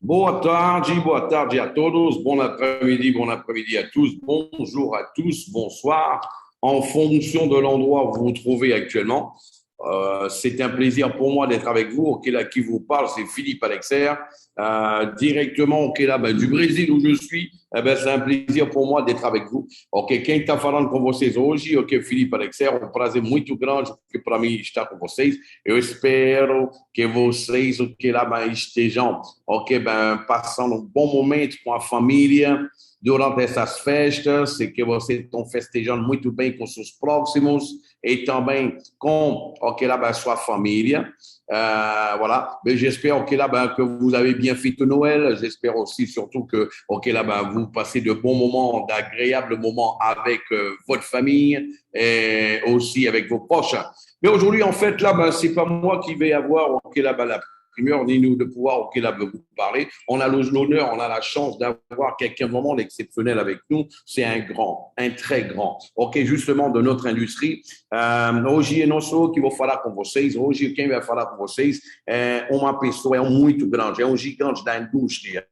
Boa tarde a todos, bon après-midi à tous, bonjour à tous, bonsoir, en fonction de l'endroit où vous vous trouvez actuellement. C'est un plaisir pour moi d'être avec vous. Ok, là, qui vous parle, c'est Philippe Alexer, directement ok, là, ben, du Brésil où je suis. Eh ben, c'est un plaisir pour moi d'être avec vous. Ok, quem está falando com vocês hoje, ok, Felipe Alexer, um prazer muito grande que para mim estar com vocês. Eu espero que vocês, ok, lá, ben, estejam ok, ben, passando um bom momento com a família durante essas festas e que vocês estão festejando muito bem com seus próximos e também com ok, là, ben, sua família. Voilà. Mais j'espère ok, là, ben, que vous avez bien fait Noël. J'espère aussi surtout que ok, là, ben, vous passez de bons moments, d'agréables moments avec votre famille et aussi avec vos proches. Mais aujourd'hui, en fait, là, ben, c'est pas moi qui vais avoir ok, là, ben, la primeur ni nous de pouvoir auquel là, vous parler. On a l'honneur, on a la chance d'avoir quelqu'un vraiment d'exceptionnel avec nous. C'est un grand, un très grand. Ok, justement de notre industrie. Hoje eu não sou que vou falar com vocês. Hoje quem vai falar com vocês é uma pessoa, é um muito grande, é um gigante da indústria.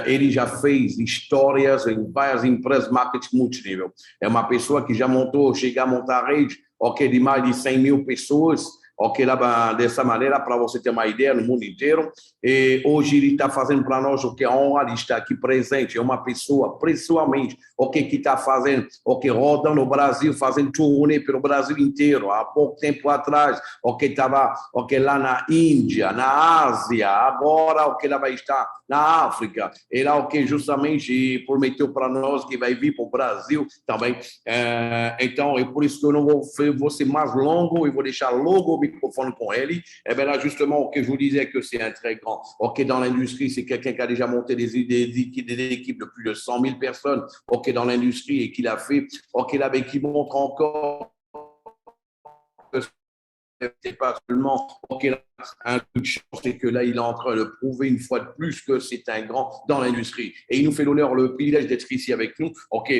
Ele já fez histórias em várias empresas de marketing multinível. É uma pessoa que já montou, chega a montar rede, ok, de mais de 100 mil pessoas. Ok, lá dessa maneira, para você ter uma ideia, no mundo inteiro. E hoje ele está fazendo para nós o que a honra de estar aqui presente. É uma pessoa, pessoalmente, ok, que está fazendo, ok, rodando o Brasil, fazendo turnê pelo Brasil inteiro. Há pouco tempo atrás, ok, estava ok, lá na Índia, na Ásia, agora, ok, ela vai estar na África. Ele, ok, justamente prometeu para nós que vai vir para o Brasil também. Então, é por isso que eu não vou ser mais longo e vou deixar logo o microphone pour elle. Et bien là, justement, que je vous disais que c'est un très grand. OK, dans l'industrie, c'est quelqu'un qui a déjà monté des équipes de plus de 100 000 personnes, OK, dans l'industrie et qui l'a fait, OK, là, mais qui montre encore que c'est pas seulement OK, un coup de chance, c'est que là, il est en train de prouver une fois de plus que c'est un grand dans l'industrie. Et il nous fait l'honneur, le privilège d'être ici avec nous. OK,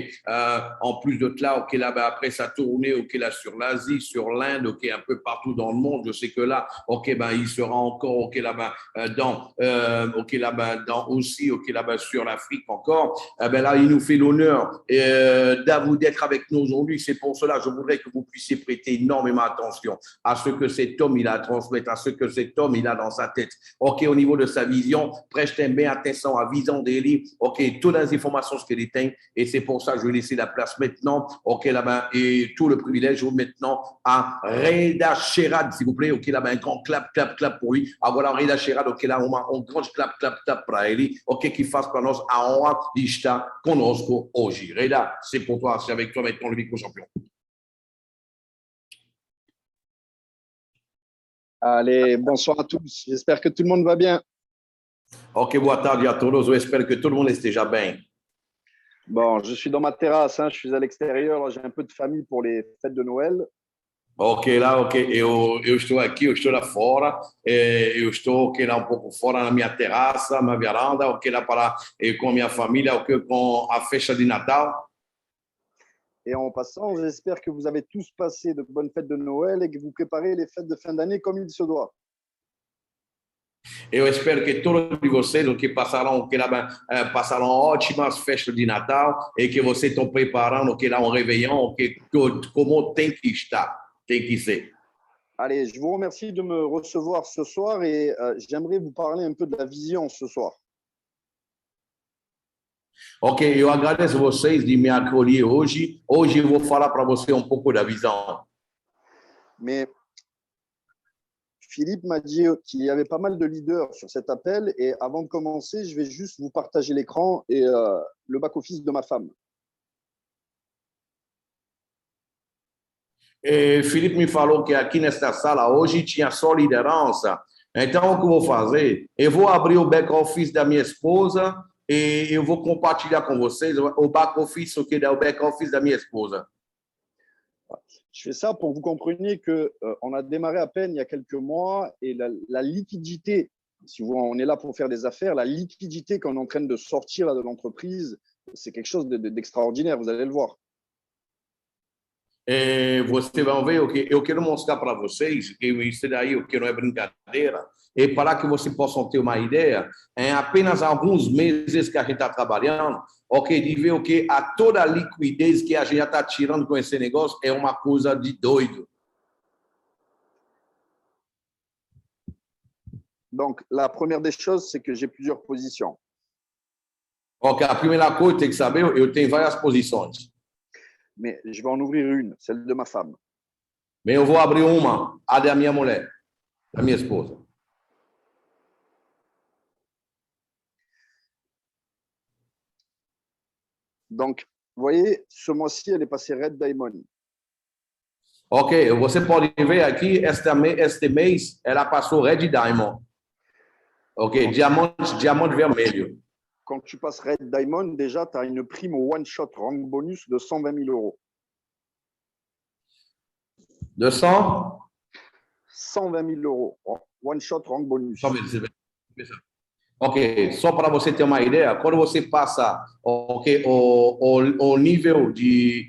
en plus de cela, OK, là, ben, après sa tournée, OK, là, sur l'Asie, sur l'Inde, OK, un peu partout dans le monde, je sais que là, OK, ben, il sera encore, OK, là, ben, OK, là, ben, aussi, OK, là, ben, sur l'Afrique encore. Ben, là, il nous fait l'honneur d'être avec nous aujourd'hui. C'est pour cela, je voudrais que vous puissiez prêter énormément attention à ce que cet homme, il a à transmettre, à ce que cet homme, il a dans sa tête. OK, au niveau de sa vision, prestem bem atenção à vision dele. OK, toutes les informations ce qu'il tem. Et c'est pour ça que je vais laisser la place maintenant. OK, là-bas, et tout le privilège maintenant à Reda Sherad, s'il vous plaît. OK, là-bas, un grand clap, clap, clap pour lui. Ah, voilà, Reda Sherad, OK, là, um grande clap, clap, clap para ele. OK, qui fasse para nós a honra de estar conosco hoje. Reda, c'est pour toi, c'est avec toi maintenant le micro champion. Allez, bonsoir à tous. J'espère que tout le monde va bien. Ok, boa tarde a todos. Eu espero que todo mundo esteja bem. Bon, je suis dans ma terrasse, hein, je suis à l'extérieur. J'ai un peu de famille pour les fêtes de Noël. Ok, lá, ok. Eu estou aqui, eu estou lá fora. Eu estou ok, lá um pouco fora na minha terraça, na varanda, ok, lá para com a minha família, ok, com a festa de Natal. Et en passant, j'espère que vous avez tous passé de bonnes fêtes de Noël et que vous préparez les fêtes de fin d'année comme il se doit. Eu espero que todos de vocês, o que passaram, que lá, passaram ótimas festas de Natal e que vocês estão preparando, que lá um réveillon, que como tem que estar, tem que ser. Allez, je vous remercie de me recevoir ce soir et j'aimerais vous parler un peu de la vision ce soir. Ok, eu agradeço vocês de me acolher hoje. Hoje eu vou falar para você um pouco da visão. Mais Philippe m'a dit qu'il y avait pas mal de leaders sur cet appel et avant de commencer, je vais juste vous partager l'écran et le back-office de ma femme. E Felipe me falou que aqui nesta sala hoje tinha só liderança. Então, o que eu vou fazer? Eu vou abrir o back-office da minha esposa e eu vou compartilhar com vocês o back-office, o que é o back-office da minha esposa. Je fais ça pour que vous compreniez qu'on a démarré à peine il y a quelques mois et la liquidité, si vous, on est là pour faire des affaires, la liquidité qu'on est en train de sortir là, de l'entreprise, c'est quelque chose d'extraordinaire, vous allez le voir. Você vai ver o que eu quero mostrar para vocês, que isso daí o que não é brincadeira. E para que você possa ter uma ideia, em apenas alguns meses que a gente está trabalhando, ok, de ver o que a toda a liquidez que a gente já está tirando com esse negócio é uma coisa de doido. Donc, la première des choses, c'est que j'ai plusieurs positions. Ok, a primeira coisa tem que saber, eu tenho várias posições. Mais je vais en ouvrir une, celle de ma femme. Bem, eu vou abrir uma, a da minha mulher, da minha esposa. Donc, vous voyez, ce mois-ci, elle est passée Red Diamond. Ok, você pode ver aqui, este mês, ela passou Red Diamond. Ok, diamante vermelho. Quand tu passes Red Diamond, déjà, tu as une prime au one-shot rank bonus de 120 000 euros. 200? 120 000 euros. One-shot rank bonus. Ok, só para você ter uma ideia, quando você passa o nível de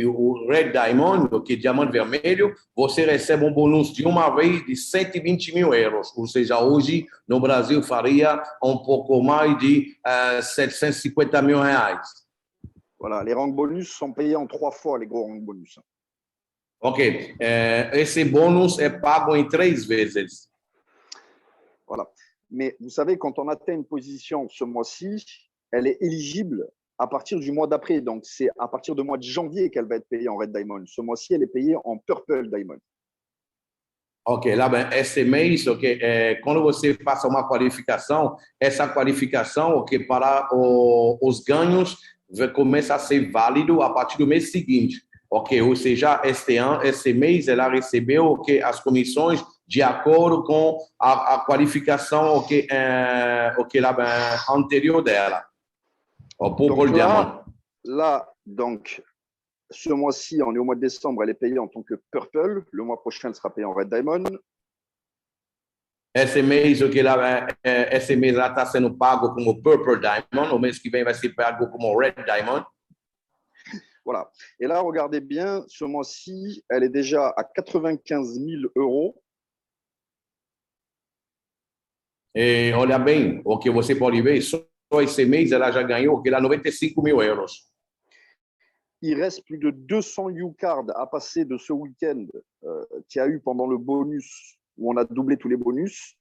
o Red Diamond, diamante vermelho, você recebe um bônus de uma vez de 120 mil euros. Ou seja, hoje no Brasil faria um pouco mais de 750 mil reais. Voilà, les rank bonus sont payés en 3 fois, les gros rank bonus. Ok, esse bônus é pago em 3 vezes. Voilà. Mais vous savez, quand on atteint une position ce mois-ci, elle est éligible à partir du mois d'après. Donc, c'est à partir du mois de janvier qu'elle va être payée en Red Diamond. Ce mois-ci, elle est payée en Purple Diamond. Ok, lá bem, esse mês, quando você passa uma qualificação, essa qualificação, para os ganhos começa a ser válido a partir do mês seguinte. Ok, ou seja, esse mês ela recebeu as comissões de acordo com a qualificação anterior dela. Donc là, donc, ce mois-ci, on est au mois de décembre, elle est payée en tant que Purple. Le mois prochain, elle sera payée en Red Diamond. Esse mês, ela está sendo pago como Purple Diamond. O mês que vem vai ser pago como Red Diamond. Voilà. Et là, regardez bien, ce mois-ci, elle est déjà à 95 000 euros. E olha bem, o que você pode ver, só esse mês ela já ganhou 95 mil euros. Il reste plus de 200 U-cards à passer de ce week-end qu'il y a eu pendant le bonus, où on a doublé tous les bonus.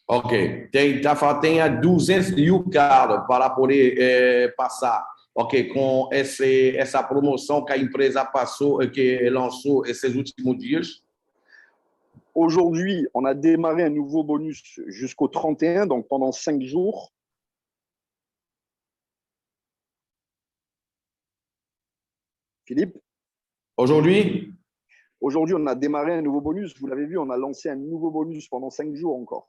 Ok, tem 200 U-cards para poder passar. Ok, com essa promoção que a empresa passou, que lançou esses últimos dias. Aujourd'hui, on a démarré un nouveau bonus jusqu'au 31, donc pendant 5 jours. Philippe? Aujourd'hui, on a démarré un nouveau bonus. Vous l'avez vu, on a lancé un nouveau bonus pendant 5 jours encore.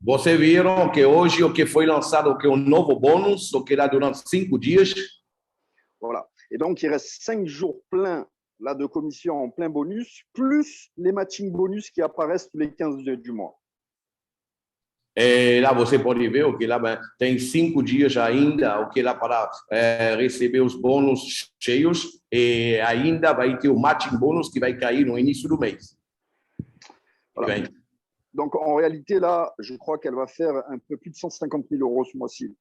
Vocês viram que hoje o que foi lançado um novo bônus, o que lá durante 5 dias. Voilà. Et donc, il reste 5 jours pleins là, de commission en plein bonus, plus les matching bonus qui apparaissent tous les 15 du mois. E lá você pode ver o que lá tem 5 dias ainda, o que lá para receber os bônus cheios, e ainda vai ter o matching bônus que vai cair no início do mês. Voilà. Donc, en réalité, là, je crois qu'elle va faire un peu plus de 150 000 euros ce mois-ci.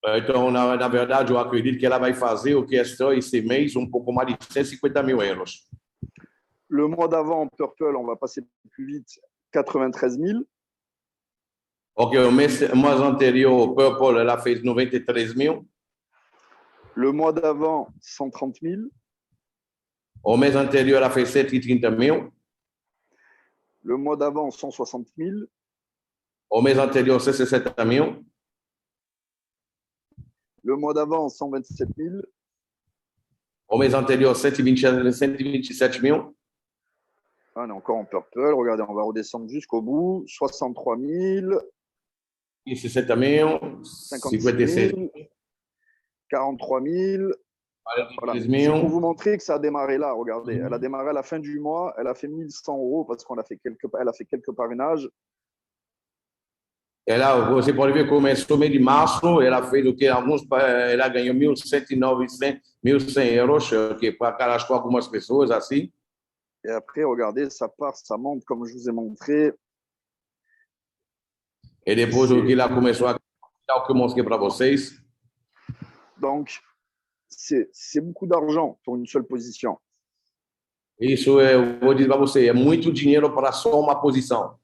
Então, na verdade, eu acredito que ela vai fazer o que esse mês um pouco mais de 150 mil euros. Le mois d'avant, Purple, on va passer plus vite, 93 000. Ok, o mês anterior, Purple, ela fez 93 mil. Le mois d'avant, 130 000. O mês anterior, ela fez 130 mil. Le mois d'avant, 160 000. O mês anterior, 160 mil. Le mois d'avant, 127 000. Au mês anterior, 127 mil. On est encore en Purple. Regardez, on va redescendre jusqu'au bout. 63 000. 60 000. 56 000. 43 000. Voilà. C'est pour vous montrer que ça a démarré là. Regardez, elle a démarré à la fin du mois. Elle a fait 1 100 euros parce qu'elle a fait quelques parrainages. Ela, você pode ver, começou no mês de março, ela fez o que ela ganhou 1.100 euros, que para algumas pessoas assim. Et après, regardez, ça part, ça monte, comme je vous ai montré. E depois o que lá começou a o que eu mostrei para vocês. Donc, c'est beaucoup d'argent pour une seule position. Isso é, eu vou dizer para você, é muito dinheiro para só uma posição.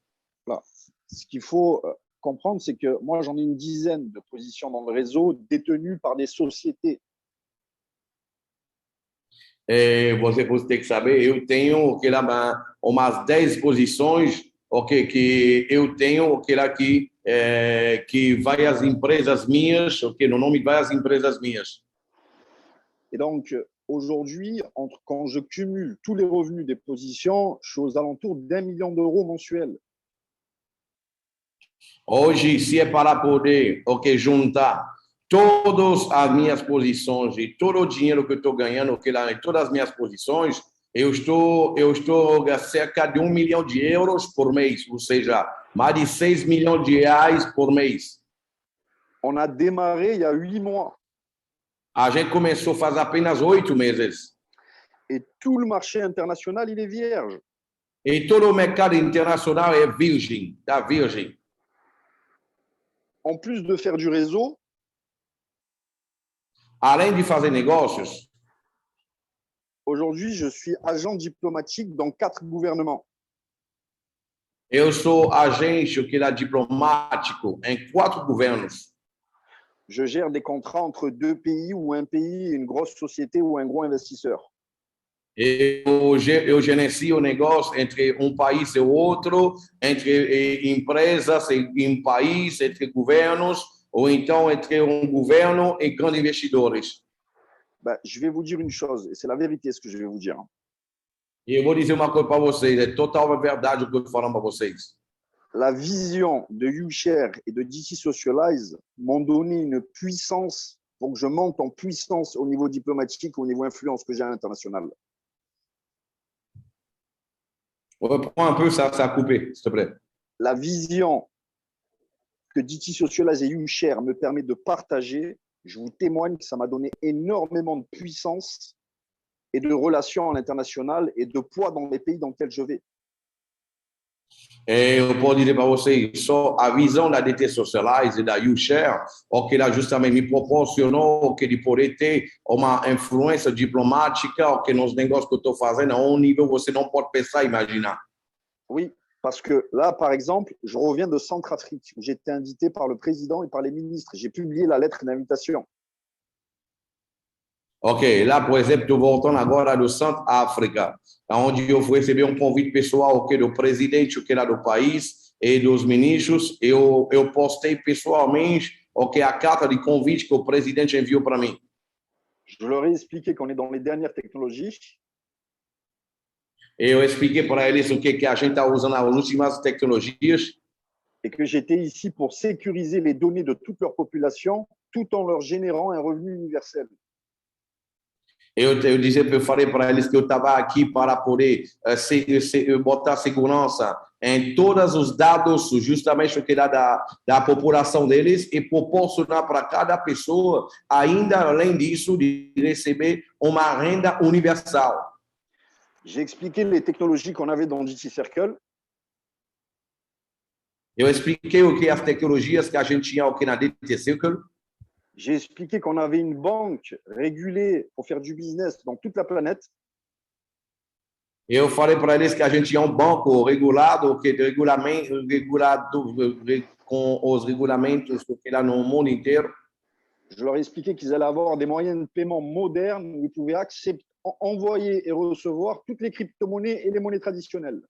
Voilà. Ce qu'il faut comprendre, c'est que moi, j'en ai une dizaine de positions dans le réseau détenues par des sociétés. Você tem que saber, eu tenho que lá umas 10 posições, ok, que eu tenho, ok, lá que várias empresas minhas, ok, no nome de várias empresas minhas. Et donc, aujourd'hui, quand je cumule tous les revenus des positions, je suis aux alentours d'1 million d'euros mensuels. Hoje, se é para poder, ok, juntar todas as minhas posições e todo o dinheiro que eu estou ganhando, ok, lá em todas as minhas posições, eu estou a cerca de 1 milhão de euros por mês, ou seja, mais de 6 milhões de reais por mês. On a démarré il y a 8 mois. A gente começou faz apenas 8 meses. Et tout le marché international, il est vierge. E todo o mercado internacional é virgem, da virgem. En plus de faire du réseau, além de fazer negócios, aujourd'hui, je suis agent diplomatique dans 4 gouvernements. Eu sou agente que é diplomático em 4 governos. Je gère des contrats entre 2 pays ou un pays, une grosse société ou un gros investisseur. Eu gerencio negócio entre um país e outro, entre empresas em um país, entre governos, ou então entre um governo e grandes investidores. Ben, je vais vous dire une chose, et c'est la vérité ce que je vais vous dire. E eu vou dizer uma coisa para vocês, é total verdade o que eu estou falando para vocês. La vision de YouShare et de DC Socialize m'ont donné une puissance pour que je monte en puissance au niveau diplomatique, au niveau influence que j'ai à l'international. Reprends un peu, ça a coupé, s'il te plaît. La vision que DT Socialize et YouShare me permet de partager, je vous témoigne que ça m'a donné énormément de puissance et de relations à l'international et de poids dans les pays dans lesquels je vais. Eu posso dizer para vocês, só a visão da DT Socialize e da YouShare, o que ela justamente me proporcionou, o que de poder ter uma influência diplomática, o que nos negócios que eu estou fazendo, a um nível você não pode pensar e imaginar. Oui, parce que là, par exemple, je reviens de Centrafrique, où j'ai été invité par le président et par les ministres. J'ai publié la lettre d'invitation. Ok, lá, por exemplo, estou voltando agora do Centro-África, onde eu fui receber um convite pessoal okay, do presidente okay, lá do país e dos ministros. Eu postei pessoalmente okay, a carta de convite que o presidente enviou para mim. Je leur ai expliqué qu'on est dans les dernières technologies. Eu expliquei para eles o que a gente está usando as últimas tecnologias. Et que j'étais ici pour sécuriser les données de toute leur population, tout en leur générant un revenu universel. Eu falei para eles que eu estava aqui para poder botar segurança em todos os dados, justamente o que dá da população deles, e proporcionar para cada pessoa, ainda além disso, de receber uma renda universal. J'ai expliqué les technologies qu'on avait dans DT Circle. Eu expliquei o que as tecnologias que a gente tinha aqui na DT Circle. J'ai expliqué qu'on avait une banque régulée pour faire du business dans toute la planète. Eu falei para eles que a gente tinha banco regulado, com os regulamentos que lá no mundo inteiro. Je leur ai expliqué qu'ils allaient avoir des moyens de paiement modernes où ils pouvaient envoyer et recevoir toutes les crypto-monnaies et les monnaies traditionnelles.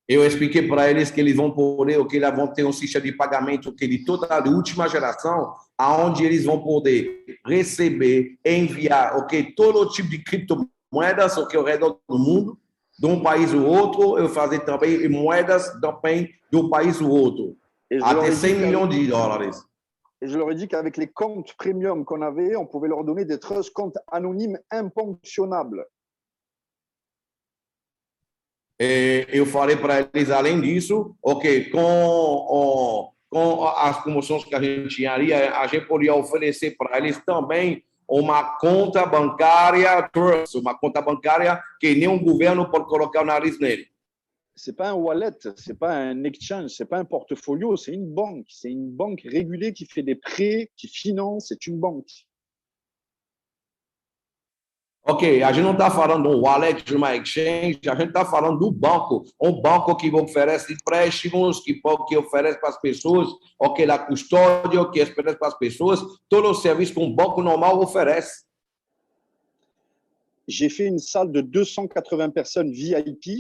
Eu expliquei para eles que eles vão poder, que eles vão ter um sistema de pagamento que de toda a última geração, aonde eles vão poder receber, enviar, todo tipo de criptomoedas, ao redor do mundo, de um país ao outro, eu fazer também moedas também do país ao outro, até 100 milhões de dólares. Et je leur ai dit qu'avec les comptes premium qu'on avait, on pouvait leur donner des trust comptes anonymes imponctionnables. Eu falei para eles, além disso, com as promoções que a gente tinha ali, a gente poderia oferecer para eles também uma conta bancária trust, uma conta bancária que nenhum governo pode colocar o nariz nele. C'est pas un wallet, c'est pas un exchange, c'est pas un portfolio, c'est une banque. C'est une banque régulée qui fait des prêts, qui finance, c'est une banque. Ok, a gente não está falando de um wallet, de uma exchange, a gente está falando do banco. Um banco que oferece empréstimos, que oferece para as pessoas, ok, a custódia, que oferece para as pessoas, todo o serviço que um banco normal oferece. J'ai fait une salle de 280 personnes VIP.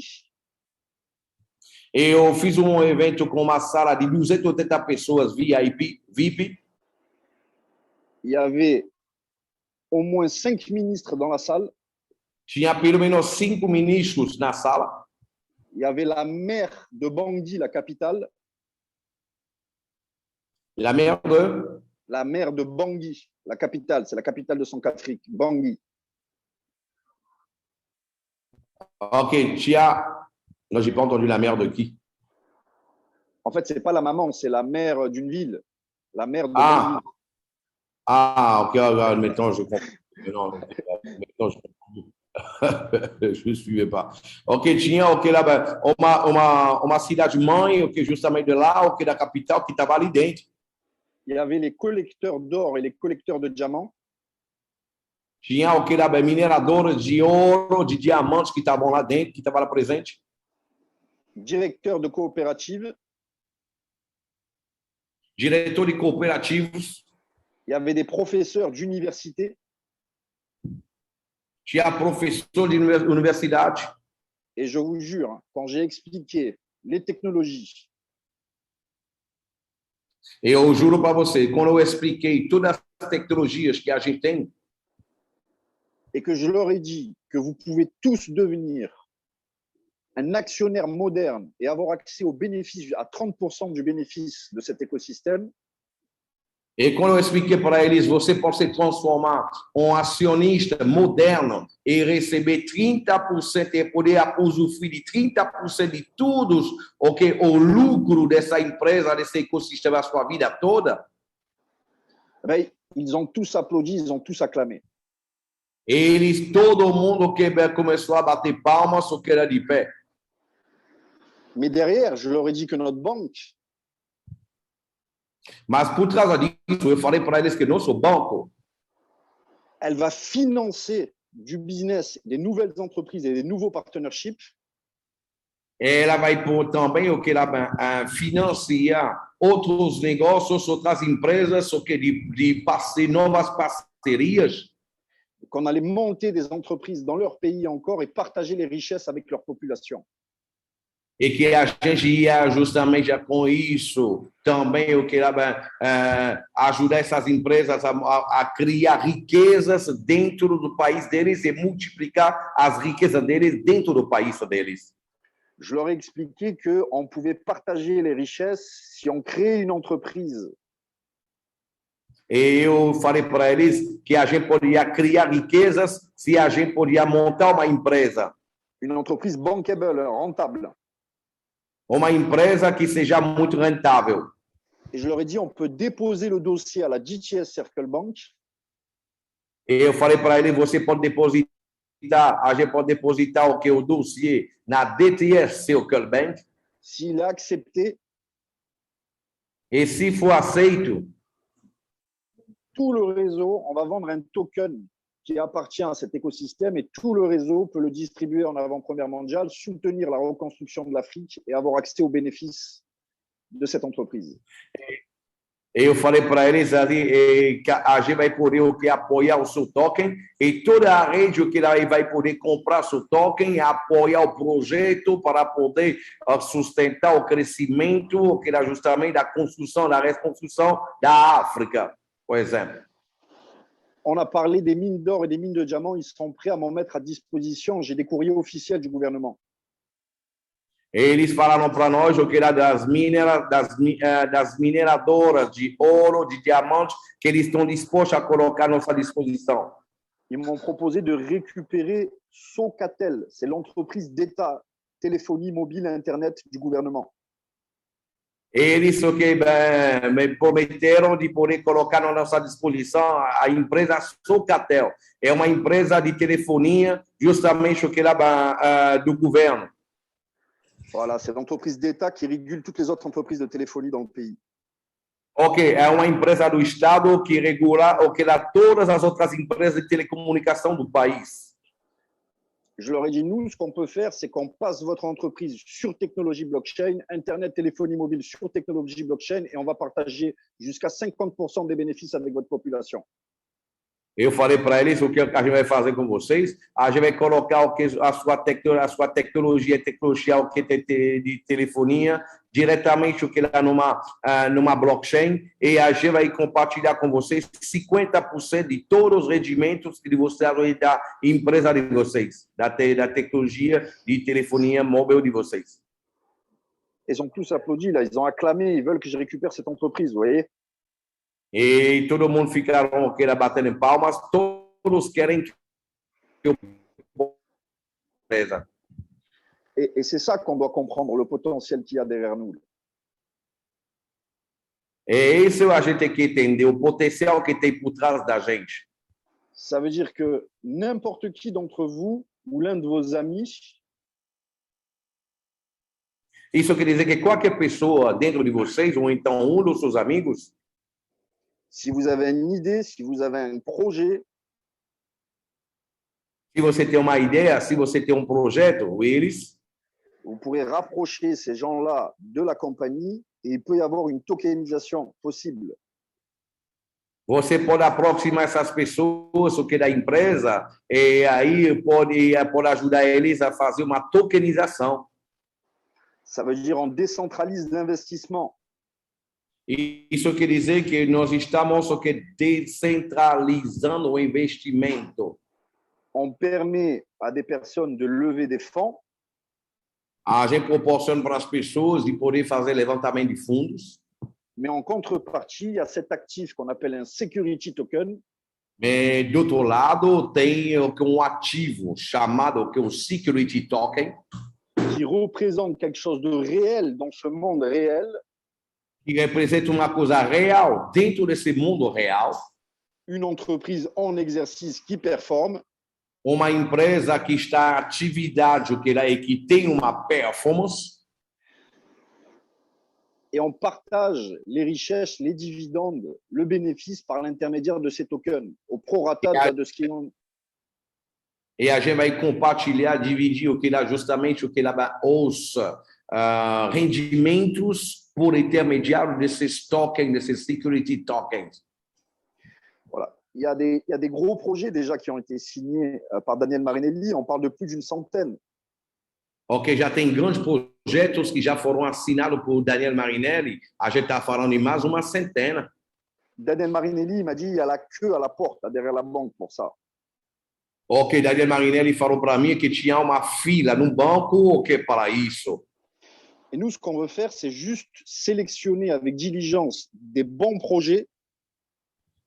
Eu fiz um evento com uma sala de 280 pessoas VIP. Il y avait au moins 5 ministres dans la salle. Tinha pelo menos 5 ministros na sala. Il y avait la maire de Bangui, la capitale. La maire de? La maire de Bangui, la capitale, c'est la capitale de Centrafrique, Bangui. Ok, tinha. Non, j'ai pas entendu la maire de qui? En fait, c'est pas la maman, c'est la maire d'une ville. La maire de Bangui. Ok, admettons, je comprends. Non, admettons, je comprends. Je ne suivais pas. Ok, tinha lá, uma cidade mãe, justamente de lá, da capital, que estava ali dentro. Il y avait les collecteurs d'or et les collecteurs de diamants. Tinha lá, mineradores de ouro, de diamantes que estavam lá dentro, que estavam lá presente. Directeur de coopérative. Diretor de cooperativos. Il y avait des professeurs d'université. Tinha professor de universidade. Et je vous jure, quand j'ai expliqué les technologies. Eu juro para você, quando eu expliquei todas as tecnologias que a gente tem. Et que je leur ai dit que vous pouvez tous devenir un actionnaire moderne et avoir accès aux bénéfices, à 30% du bénéfice de cet écosystème. E quando eu expliquei para eles, você pode se transformar em acionista moderno e receber 30% e poder usufruir de 30% de tudo o lucro dessa empresa, desse ecossistema, a sua vida toda. Ben, ils ont tous applaudi, ils ont tous acclamé. Todo mundo que começou a bater palmas, só que era de pé. Mais derrière, je leur ai dit que notre banque. Mas por trás disso, eu falei para eles que nosso banco, elle va financer du business, des nouvelles entreprises et des nouveaux partnerships. Ela vai também financiar outros negócios, outras empresas, de novas parcerias. Qu'on allait monter des entreprises dans leur pays encore et partager les richesses avec leur population. E que a gente ia justamente com isso também ajudar essas empresas a criar riquezas dentro do país deles e multiplicar as riquezas deles dentro do país deles. Je leur ai expliqué qu'on pouvait partager les richesses si on crée une entreprise. Eu falei para eles que a gente poderia criar riquezas se a gente poderia montar uma empresa. Une entreprise bankable, rentable. Uma empresa que seja muito rentável. Et je leur ai dit, on peut déposer le dossier à la DTS Circle Bank. E eu falei para ele, você pode depositar, a gente pode depositar o dossiê na DTS Circle Bank. S'il est accepté. E se for aceito, tout le réseau, on va vendre un token qui appartient à cet écosystème et tout le réseau peut le distribuer en avant-première mondiale, soutenir la reconstruction de l'Afrique et avoir accès aux bénéfices de cette entreprise. Eu falei para eles ali que a gente vai poder apoiar o seu token e toda a rede que vai poder comprar seu token e apoiar o projeto para poder sustentar o crescimento, que era justamente da construção, da reconstrução da África, por exemplo. On a parlé des mines d'or et des mines de diamants. Ils sont prêts à m'en mettre à disposition. J'ai des courriers officiels du gouvernement. Eles falaram para nós que era das mineradoras de ouro, de diamantes, que eles estão dispostos a colocar à nossa disposição. Ils m'ont proposé de récupérer Socatel. C'est l'entreprise d'État téléphonie mobile et Internet du gouvernement. Eles o que me prometeram de poder colocar na nossa disposição a empresa Socatel. É uma empresa de telefonia, justamente o que era do governo. Voilà, c'est l'entreprise d'État qui régule toutes les autres entreprises de téléphonie dans le pays. Ok, é uma empresa do Estado que regula o que dá todas as outras empresas de telecomunicação do país. Je leur ai dit, nous, ce qu'on peut faire, c'est qu'on passe votre entreprise sur technologie blockchain, Internet, téléphonie mobile sur technologie blockchain, et on va partager jusqu'à 50% des bénéfices avec votre population. Eu falei para eles o que a gente vai fazer com vocês. A gente vai colocar o que a sua tecnologia o que de telefonia diretamente o que lá numa blockchain e a gente vai compartilhar com vocês 50% de todos os rendimentos que você da empresa de vocês, da tecnologia de telefonia móvel de vocês. Ils ont tous applaudi, là, ils ont acclamé, ils veulent que je récupère cette entreprise, vous voyez. E todo mundo ficaram batendo em palmas, todos querem que eu Et c'est ça qu'on doit comprendre, le potentiel qu'il y a derrière nous. É isso a gente tem que entender, o potencial que tem por trás da gente. Ça veut dire que n'importe qui d'entre vous ou l'un de vos amis. Isso quer dizer que qualquer pessoa dentro de vocês, ou então um dos seus amigos, si vous avez une idée, si vous avez un projet, se você tem uma ideia, se você tem um projeto, eles, vous pourrez rapprocher ces gens-là de la compagnie et il peut y avoir une tokenisation possible. Você pode aproximar essas pessoas o que da empresa e aí pode ajudar eles a fazer uma tokenização. Ça veut dire on décentralise l'investissement. Isso quer dizer que nós estamos descentralizando o investimento. On permet à des personnes de lever des fonds. A gente proporciona para as pessoas de poder fazer levantamento de fundos. Mais en contrepartie, il y a cet actif qu'on appelle un security token. Mais do outro lado, tem ativo chamado que o security token, qui représente quelque chose de réel dans ce monde réel. Que representa uma coisa real dentro desse mundo real. Une entreprise en exercice qui performe. Uma empresa que está em atividade, que tem uma performance. Et on partage les richesses, les dividendes, le bénéfice par l'intermédiaire de ces tokens, au prorata de ce qui est. E a gente vai compartilhar, dividir o que dá justamente os rendimentos por intermédiaire desses tokens, desses security tokens. Voilà. Il y a des gros projets déjà qui ont été signés par Daniel Marinelli. On parle de plus d'une centaine. Ok, já tem grandes projetos que já foram assinados por Daniel Marinelli. A gente está falando em mais uma centena. Daniel Marinelli m'a dit il y a la queue à la porte, derrière la banque pour ça. Ok, Daniel Marinelli falou para mim que tinha uma fila no banco para isso. Et nous, ce qu'on veut faire, c'est juste sélectionner avec diligence des bons projets.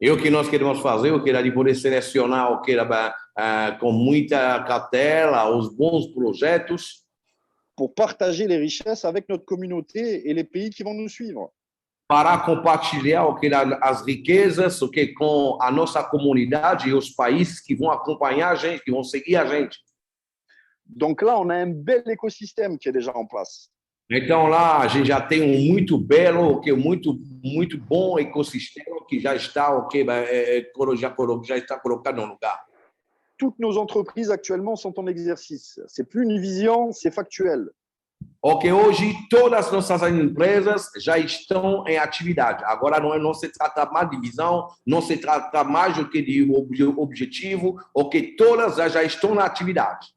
E o que nós queremos fazer, o que era de poder selecionar o que era com muita cautela os bons projetos. Pour partager les richesses avec notre communauté et les pays qui vont nous suivre. Para compartilhar o que as riquezas, o que com a nossa comunidade e os países que vão acompanhar a gente, que vão seguir a gente. Donc là, on a un bel écosystème qui est déjà en place. Então lá a gente já tem muito belo, muito bom ecossistema que já está já está colocado no lugar. Toutes nos entreprises actuellement sont en exercice. C'est plus une vision, c'est factuel. Ok, hoje todas as nossas empresas já estão em atividade. Agora não se trata mais de visão, não se trata mais do que de objetivo, ok, todas já estão na atividade.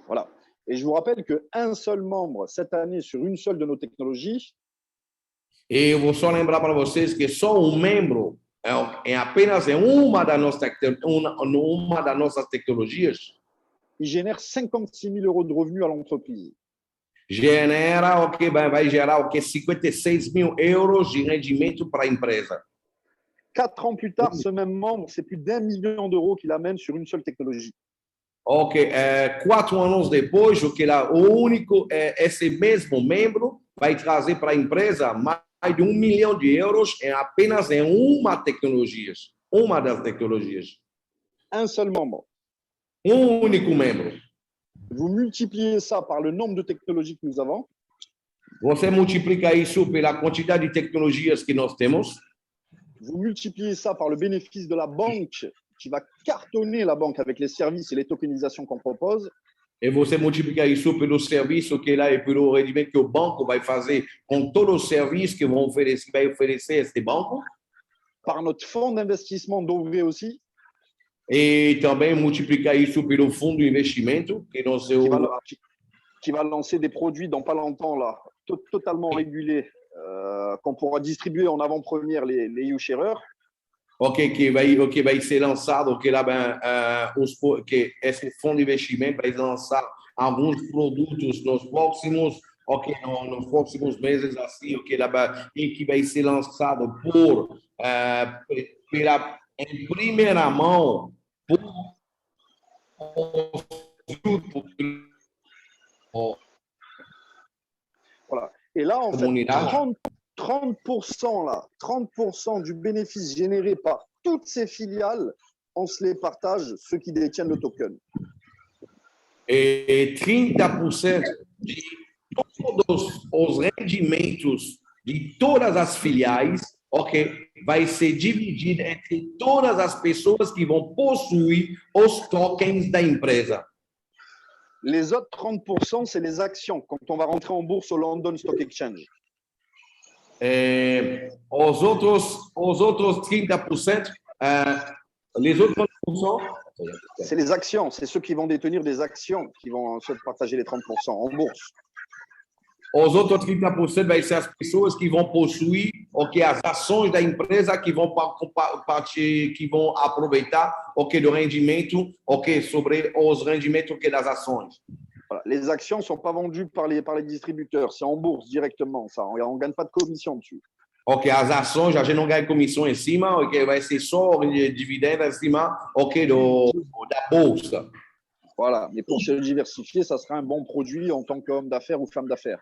Voilà. Et je vous rappelle qu'un seul membre cette année sur une seule de nos technologies. E eu vou só lembrar para vocês que só um membro apenas em uma das nossas tecnologias. Il génère 56 000 euros de revenus à l'entreprise. Genera vai gerar 56 mil euros de rendimento para a empresa. 4 ans plus tard, ce même membre, c'est plus d'1 million d'euros qu'il amène sur une seule technologie. Ok, 4 anos depois, esse mesmo membro vai trazer para a empresa mais de 1 milhão de euros apenas em uma das tecnologias. Un seul membre. Único membro. Vous multipliez ça par le nombre de technologies que nous avons. Você multiplica isso pela quantidade de tecnologias que nós temos. Vous multipliez ça par le bénéfice de la banque qui va cartonner la banque avec les services et les tokenisations qu'on propose. E você multiplica isso pelo serviço que lá e pelo rendimento que o banco vai fazer com todos os serviços que vai oferecer esse banco. Par notre fonds d'investissement d'Ovray aussi. E também multiplicar isso pelo fundo de investimento qui va lancer des produits dans pas longtemps là, totalement régulés, qu'on pourra distribuer en avant-première les U-sharers. que vai ser lançado, que esse fundo de investimento vai lançar alguns produtos nos próximos meses, assim, que vai ser lançado em primeira mão Voilà. Et là, en fait, 30% là, 30% du bénéfice généré par toutes ces filiales, on se les partage, ceux qui détiennent le token. Et 30% de todos os rendimentos de todas as filiais, vai ser dividido entre todas as pessoas que vão possuir os tokens da empresa. Les autres 30%, c'est les actions quand on va rentrer en bourse au London Stock Exchange. Os outros 30%, les autres 30%, c'est les actions, c'est ceux qui vont détenir des actions qui vont se partager les 30% en bourse. Os outros 30% vai ser as pessoas que vão possuir as ações da empresa que vão aproveitar do rendimento sobre os rendimentos das ações. Voilà. Les actions ne sont pas vendues par les distributeurs, c'est en bourse directement, ça. On ne gagne pas de commission dessus. As ações, a gente não ganha comissão em cima, vai ser só dividendo em cima da bolsa. Voilà, mais pour se diversifier, ça sera un bon produit en tant qu'homme d'affaires ou femme d'affaires.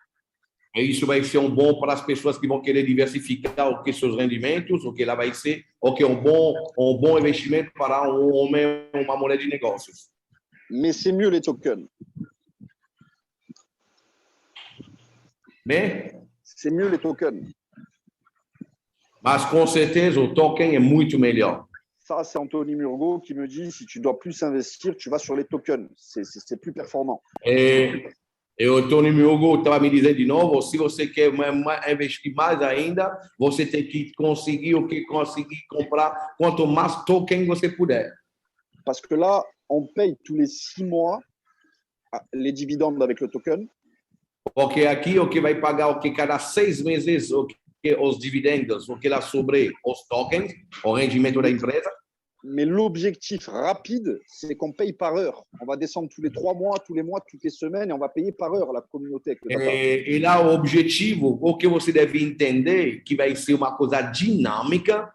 E isso vai ser bom para as pessoas que vão querer diversificar seus rendimentos, lá vai ser um bom investimento para homem, uma mulher de negócios. Mais c'est mieux les tokens. Mais c'est mieux les tokens. Mas com certeza o token é muito melhor. Ça, c'est Anthony Murgo qui me dit, si tu dois plus investir, tu vas sur les tokens. C'est plus performant. E o Tony Miogo estava me dizendo de novo, se você quer investir mais ainda, você tem que conseguir comprar quanto mais token você puder. Parce que là, on paye tous les 6 mois les dividendes avec le token. Porque aqui vai pagar cada 6 meses os dividendos, lá sobre os tokens, o rendimento da empresa. Mais l'objectif rapide, c'est qu'on paye par heure. On va descendre tous les 3 mois, tous les mois, toutes les semaines, et on va payer par heure la communauté. E lá o objetivo, o que você deve entender, que vai ser uma coisa dinâmica,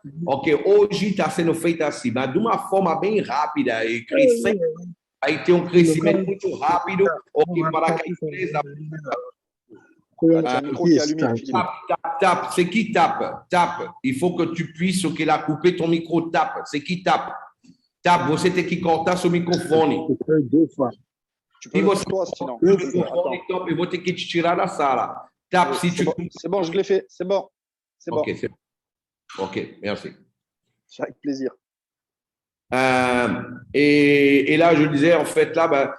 hoje está sendo feita assim, mas de uma forma bem rápida e crescente, vai ter um crescimento muito rápido, para que a empresa... Tape, c'est qui tape? Tape. Il faut que tu puisses la couper ton micro. Tape. C'est qui tape? Tape. Você tem que cortar seu microfone. Tu peux le toi, sinon. Eu vou ter que te tirar da sala. Tape. C'est bon, je l'ai fait. C'est bon. C'est bon. Ok, merci. C'est avec plaisir. Et là, je disais, en fait, là,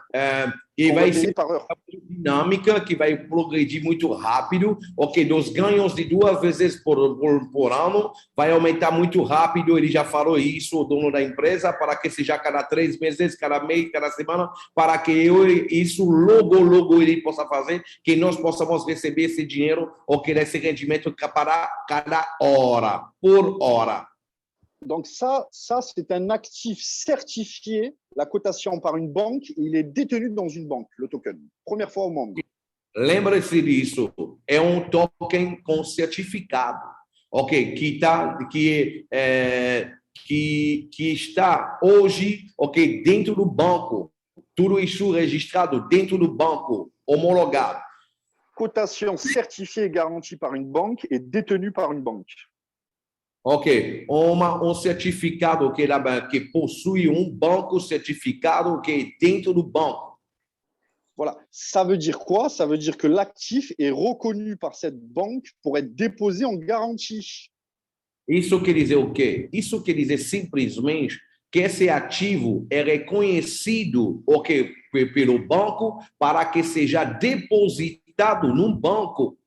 il vai ser uma dinâmica que vai progredir muito rápido, dos ganhos de 2 vezes por ano, vai aumentar muito rápido, ele já falou isso, o dono da empresa, para que seja cada 3 meses, cada mês, cada semana, para que isso logo ele possa fazer, que nós possamos receber esse dinheiro, esse rendimento para cada hora, por hora. Donc ça c'est un actif certifié, la cotation par une banque, il est détenu dans une banque, le token. Première fois au monde. Lembre-se disso, é token com certificado, que está hoje, dentro do banco, tudo isso registrado dentro do banco, homologado. Cotation certifiée et garantie par une banque et détenue par une banque. Ok, certificado que possui banco certificado que é dentro do banco. Voilà. Ça veut dire quoi? Ça veut dire que l'actif est reconnu par cette banque pour être déposé en garantie. Isso quer dizer o quê? Isso quer dizer simplesmente que esse ativo é reconhecido pelo banco para que seja depositado num banco.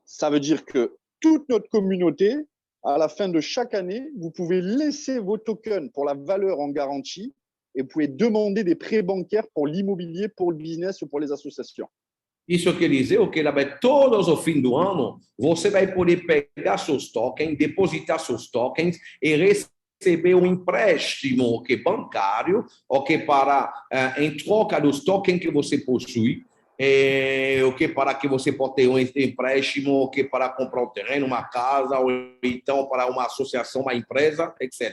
Ça veut dire que toute notre communauté, à la fin de chaque année, vous pouvez laisser vos tokens pour la valeur en garantie et vous pouvez demander des prêts bancaires pour l'immobilier, pour le business ou pour les associations. Isso quer dizer o que todos os fins do ano você vai poder pegar seus tokens, depositar seus tokens e receber um empréstimo bancário para em troca dos tokens que você possui. Para que você possa ter um empréstimo para comprar um terreno, uma casa, ou então para uma associação, uma empresa, etc.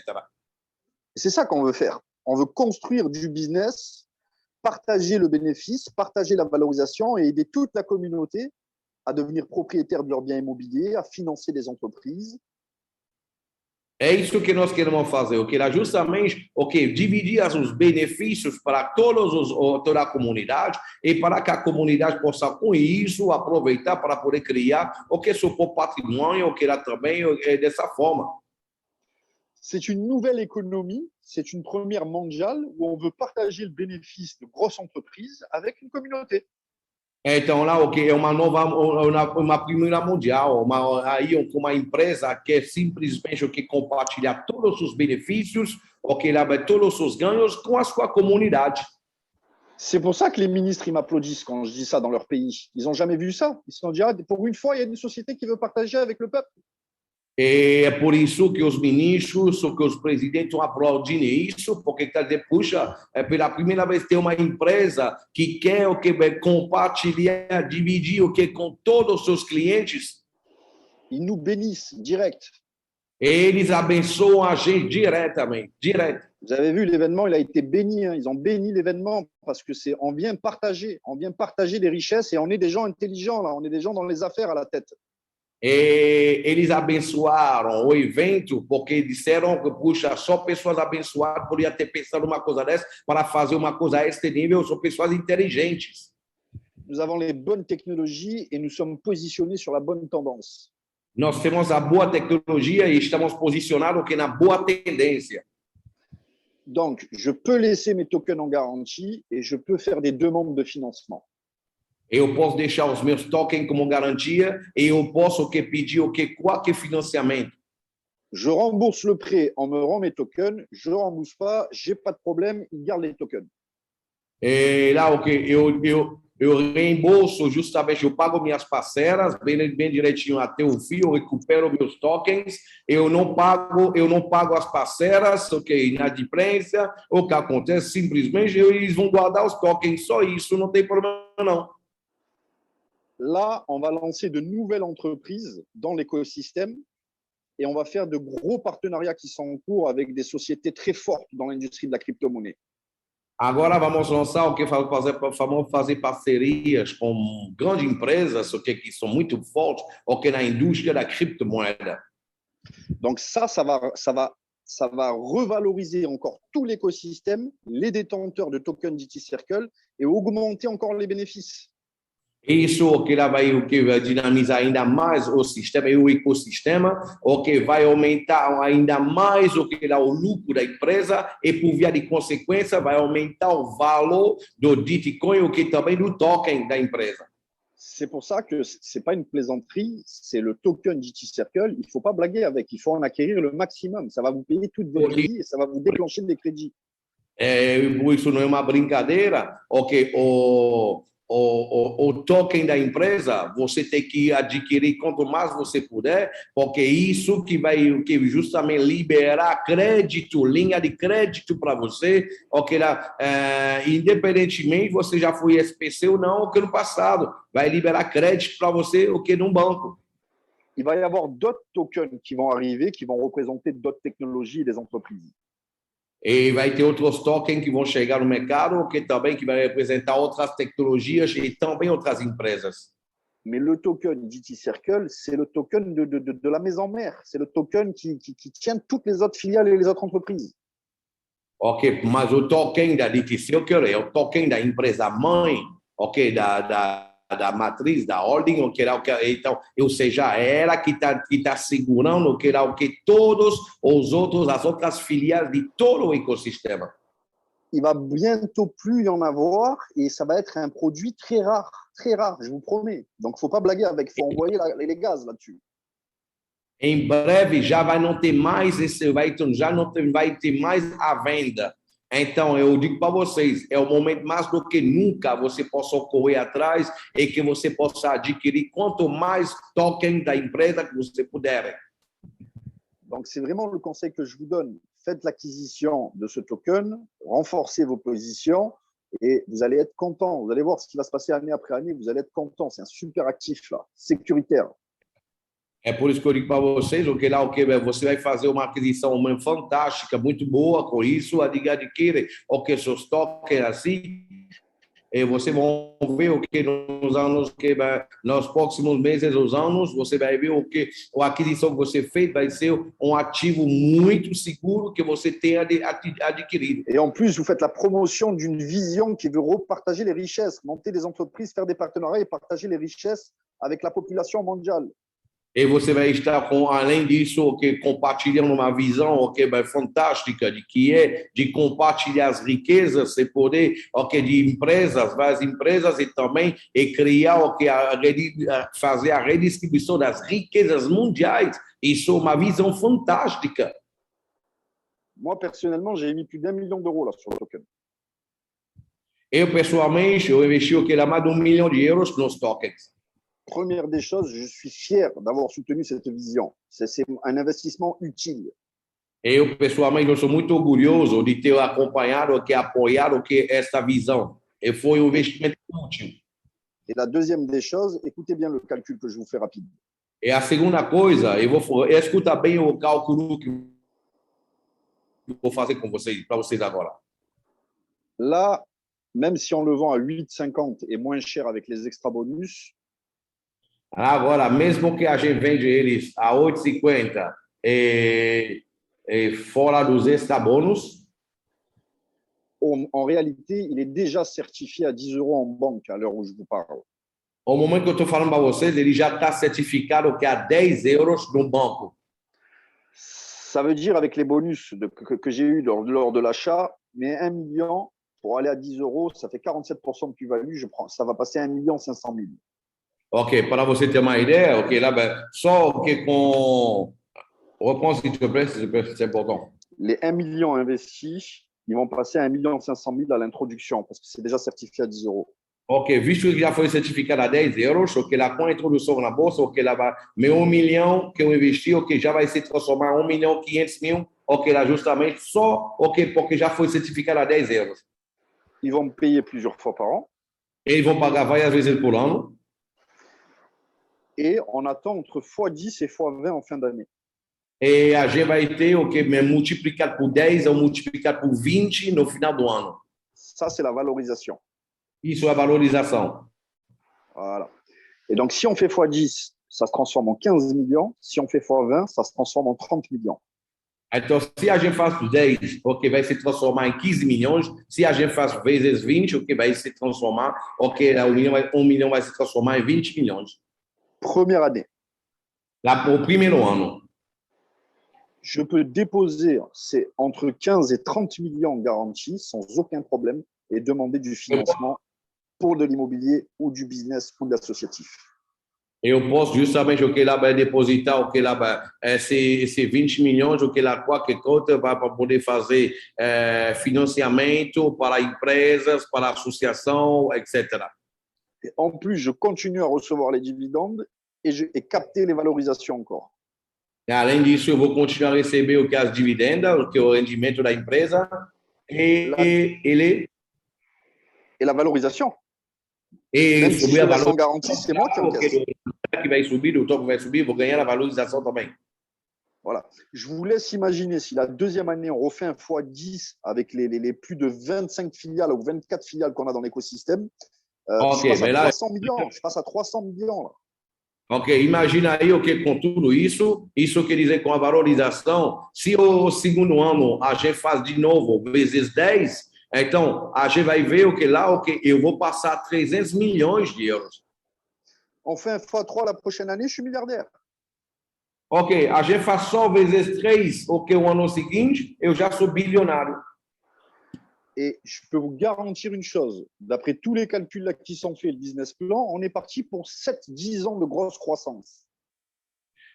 C'est ça qu'on veut faire. On veut construire du business, partager le bénéfice, partager la valorisation et aider toute la communauté à devenir propriétaire de leurs biens immobiliers, à financer des entreprises. É isso que nós queremos fazer, justamente dividir os benefícios para toda a comunidade e para que a comunidade possa, com isso, aproveitar para poder criar seu patrimônio, também dessa forma. C'est une nouvelle économie, c'est une première mondiale où on veut partager le bénéfice de grosses entreprises avec une communauté. Então, lá é uma primeira mundial, uma empresa que simplesmente compartilha todos os benefícios, todos os ganhos com a sua comunidade. C'est pour ça que les ministres ils m'applaudissent quand je dis ça dans leur pays. Ils n'ont jamais vu ça. Ils se sont dit, ah, pour une fois, il y a une société qui veut partager avec le peuple. É por isso que os ministros, que os presidentes estão aplaudindo isso, porque quer dizer, puxa, pela primeira vez tem uma empresa que quer compartilhar, dividir com todos os seus clientes. Ils nous bénissent direct. Eles abençoam a gente diretamente, direto. Vous avez vu, l'événement, il a été béni. Hein. Ils ont béni l'événement parce que on vient partager des richesses et on est des gens intelligents là, on est des gens dans les affaires à la tête. E eles abençoaram o evento porque disseram que, puxa, só pessoas abençoadas poderiam ter pensado uma coisa dessa para fazer uma coisa a este nível, são pessoas inteligentes. Nous avons les bonnes technologies et nous sommes positionnés sur la bonne tendance. Nós temos a boa tecnologia e estamos posicionados na boa tendência. Donc, je peux laisser mes tokens en garantie et je peux faire des demandes de financement. Eu posso deixar os meus tokens como garantia e eu posso pedir qualquer financiamento. Je rembourse le prêt, on me rend mes tokens. Je ne rembourse pas, j'ai pas de problème, ils gardent les tokens. E lá eu reembolso justamente, eu pago minhas parcelas bem direitinho até o fim, eu recupero meus tokens, eu não pago as parcelas, inadimplência, o que acontece simplesmente eles vão guardar os tokens, só isso, não tem problema não. Là, on va lancer de nouvelles entreprises dans l'écosystème et on va faire de gros partenariats qui sont en cours avec des sociétés très fortes dans l'industrie de la crypto-monnaie. Agora vamos lançar fazer parcerias com grandes empresas que são muito fortes na indústria da criptomoeda. Donc ça va revaloriser encore tout l'écosystème, les détenteurs de tokens DT Circle et augmenter encore les bénéfices. Isso vai dinamizar ainda mais o sistema e o ecossistema, vai aumentar ainda mais o lucro da empresa e, por via de consequência, vai aumentar o valor do Bitcoin e também do token da empresa. C'est pour ça que ce n'est pas une plaisanterie, c'est le token DT Circle. Il ne faut pas blaguer avec, il faut en acquérir le maximum. Ça va vous payer toute votre vie et ça va vous déclencher des crédits. Isso não é uma brincadeira, o token da empresa, você tem que adquirir quanto mais você puder, porque isso que vai justamente liberar crédito, linha de crédito para você, independentemente você já foi SPC ou não, no passado, vai liberar crédito para você, num banco. Il va y avoir d'autres tokens qui vont arriver, qui vont représenter d'autres technologies et des entreprises. E vai ter outros tokens que vão chegar no mercado, que vai representar outras tecnologias e também outras empresas. Mais le token DT Circle, c'est le token de la maison mère. C'est le token qui tient toutes les autres filiales et les autres entreprises. Ok, mas o token da DT Circle é o token da empresa mãe, ok, da matriz, da holding, o que era o que, então, ou seja, é ela que tá segurando o que era o que todos os outros, as outras filiais de todo o ecossistema. Il va bientôt plus y en avoir et ça va être un produit très rare, je vous promets. Donc, il ne faut pas blaguer avec, il faut envoyer les gaz là-dessus. Em breve já vai não ter mais já não vai ter mais à venda. Então, eu digo para vocês, é o momento mais do que nunca você possa correr atrás e que você possa adquirir quanto mais token da empresa que você puder. Donc, c'est vraiment le conseil que je vous donne. Faites l'acquisition de ce token, renforcez vos positions et vous allez être content. Vous allez voir ce qui va se passer année après année, vous allez être content. C'est un super actif là, sécuritaire. É por isso que eu digo para vocês, o que lá, o que você vai fazer uma aquisição fantástica, muito boa com isso, adquire o que seus tokens assim, e vocês vão ver o que nos anos, nos próximos meses, os anos, você vai ver o que a aquisição que você fez vai ser um ativo muito seguro que você tenha adquirido. Et en plus, vous faites la promotion d'une vision qui veut repartager les richesses, monter des entreprises, faire des partenariats et partager les richesses avec la population mondiale. E você vai estar com, além disso, compartilhando uma visão fantástica de que é de compartilhar as riquezas, e poder de empresas, várias empresas e também criar fazer a redistribuição das riquezas mundiais. Isso é uma visão fantástica. Moi, personnellement, j'ai mis plus d'1 million d'euros là, sur le token. Eu, pessoalmente, eu investi mais de €1 milhão nos tokens. Première des choses, je suis fier d'avoir soutenu cette vision. C'est un investissement utile. Eu, pessoalmente, eu sou muito orgulhoso de ter acompanhado, apoiado esta visão. E foi um investimento útil. Et la deuxième des choses, écoutez bien le calcul que je vous fais rapide. E a segunda coisa, escuta bem o cálculo que eu vou fazer com vocês, para vocês agora. Là, même si on le vend à 8,50 et moins cher avec les extra bonus, agora, mesmo que a gente vende eles a 8,50 e fora dos extra bônus, en réalité, il est déjà certifié à 10 euros en banque à l'heure où je vous parle. Au momento que eu estou falando para vocês, ele já está certificado que a 10 euros no banco. Ça veut dire, avec les bonus que j'ai eu lors de l'achat, mais 1 million pour aller à 10 euros, ça fait 47% de plus-value. Ça va passer à 1,5 million. Ok, para você ter uma ideia, ok, là, só com... Reprends s'il te plaît, c'est important. Les 1 million investis, ils vont passer à 1,5 million à l'introduction parce que c'est déjà certifié à 10 euros. Ok, visto que já foi certificado a 10 euros, ok, lá com a introdução na bolsa, ok, lá vai, meu 1 milhão que eu investi, ok, já vai se transformar em 1.500.000, ok, lá justamente só, ok, porque já foi certificado a 10 euros. Ils vont me payer plusieurs fois par an. Et ils vont pagar várias vezes por ano. Et on attend entre x10 et x20 en fin d'année. E a gente vai ter o que multiplicado por 10 ou multiplicado por 20 no final do ano. Ça, c'est la valorisation. Isso é a valorização. Voilà. Et donc, si on fait x10, ça se transforme en 15 millions. Si on fait x20, ça se transforme en 30 millions. Então, se a gente faz 10, o que vai se transformar em 15 milhões. Se a gente faz vezes 20, o que vai se transformar, o que 1 milhão vai se transformar em 20 milhões. Première année. Lá, o primeiro ano. Je peux déposer, c'est entre 15 et 30 millions garantis sans aucun problème et demander du financement pour de l'immobilier ou du business ou de l'associatif. Eu posso justamente o que lá vai depositar, o que lá vai esse 20 milhões, o que lá qualquer coisa vai para poder fazer financiamento para empresas, para associação, etc. Et en plus, je continue à recevoir les dividendes et capter les valorisations encore. E, além disso, eu vou continuar a receber o que as dividendas, o que é o rendimento da empresa et la valorisation. E même subir si a je valorização. garantie, c'est moi qui encaisse. Que vai subir, o toque vai subir, vou ganhar a valorização também. Voilà. Je vous laisse imaginer si la deuxième année, on refait un x10 avec les plus de 25 filiales ou 24 filiales qu'on a dans l'écosystème. Ok, Je passe à mas lá 300 millions. Je passe à 300 millions. Là. Ok, imagina aí o que com tudo isso quer dizer com a valorização, se o segundo ano a gente faz de novo vezes 10, então a gente vai ver o que lá, o que eu vou passar 300 milhões de euros. On fait un x3 la prochaine année, je suis milliardaire. Ok, a gente faz só vezes 3 o que o ano seguinte, eu já sou bilionário. Et je peux vous garantir une chose, d'après tous les calculs là qui sont faits, le business plan, on est parti pour 7-10 ans de grosse croissance.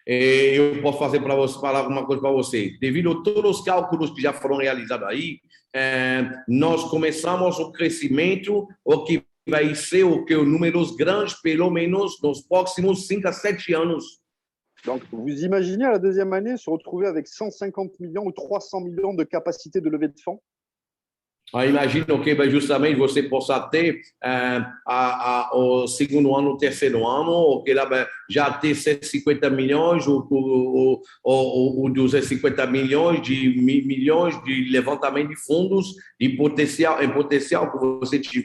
E eu posso fazer para você falar alguma coisa para você. Devido a todos os cálculos que já foram realizados aí, nós começamos o crescimento, o que vai ser o que os números grandes, pelo menos nos próximos 5 a 7 anos. Donc, vous imaginez à la deuxième année se retrouver avec 150 millions ou 300 millions de capacité de levée de fonds? Imagino que justamente você possa ter o segundo ano, o terceiro ano, o que lá já ter 150 milhões, ou 250 milhões de levantamento de fundos em potencial que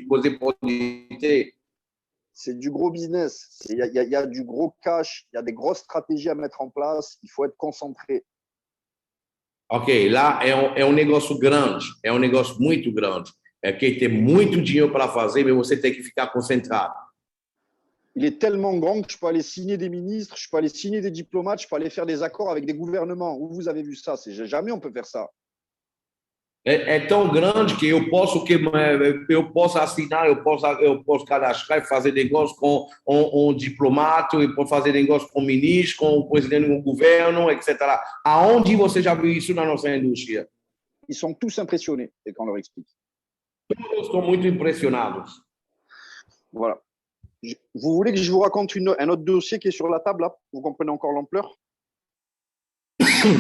você pode ter. C'est du gros business. Y a du gros cash, il y a des grosses stratégies à mettre en place. Il faut être concentré. Ok, lá é um negócio grande, é um negócio muito grande. É que tem muito dinheiro para fazer, mas você tem que ficar concentrado. Il est tellement grand que je peux aller signer des ministres, je peux aller signer des diplomates, je peux aller faire des accords avec des gouvernements. Où vous avez vu ça? Jamais on peut faire ça. É tão grande que eu posso assinar, eu posso cadastrar e fazer negócio com um diplomata, eu posso fazer negócio com o ministro, com o presidente do governo, etc. Aonde você já viu isso na nossa indústria? Ils sont tous impressionnés quand on leur explique. Todos estão muito impressionados. Voilà. Vous voulez que je vous raconte un autre dossier qui est sur la table là? Vous comprenez encore l'ampleur?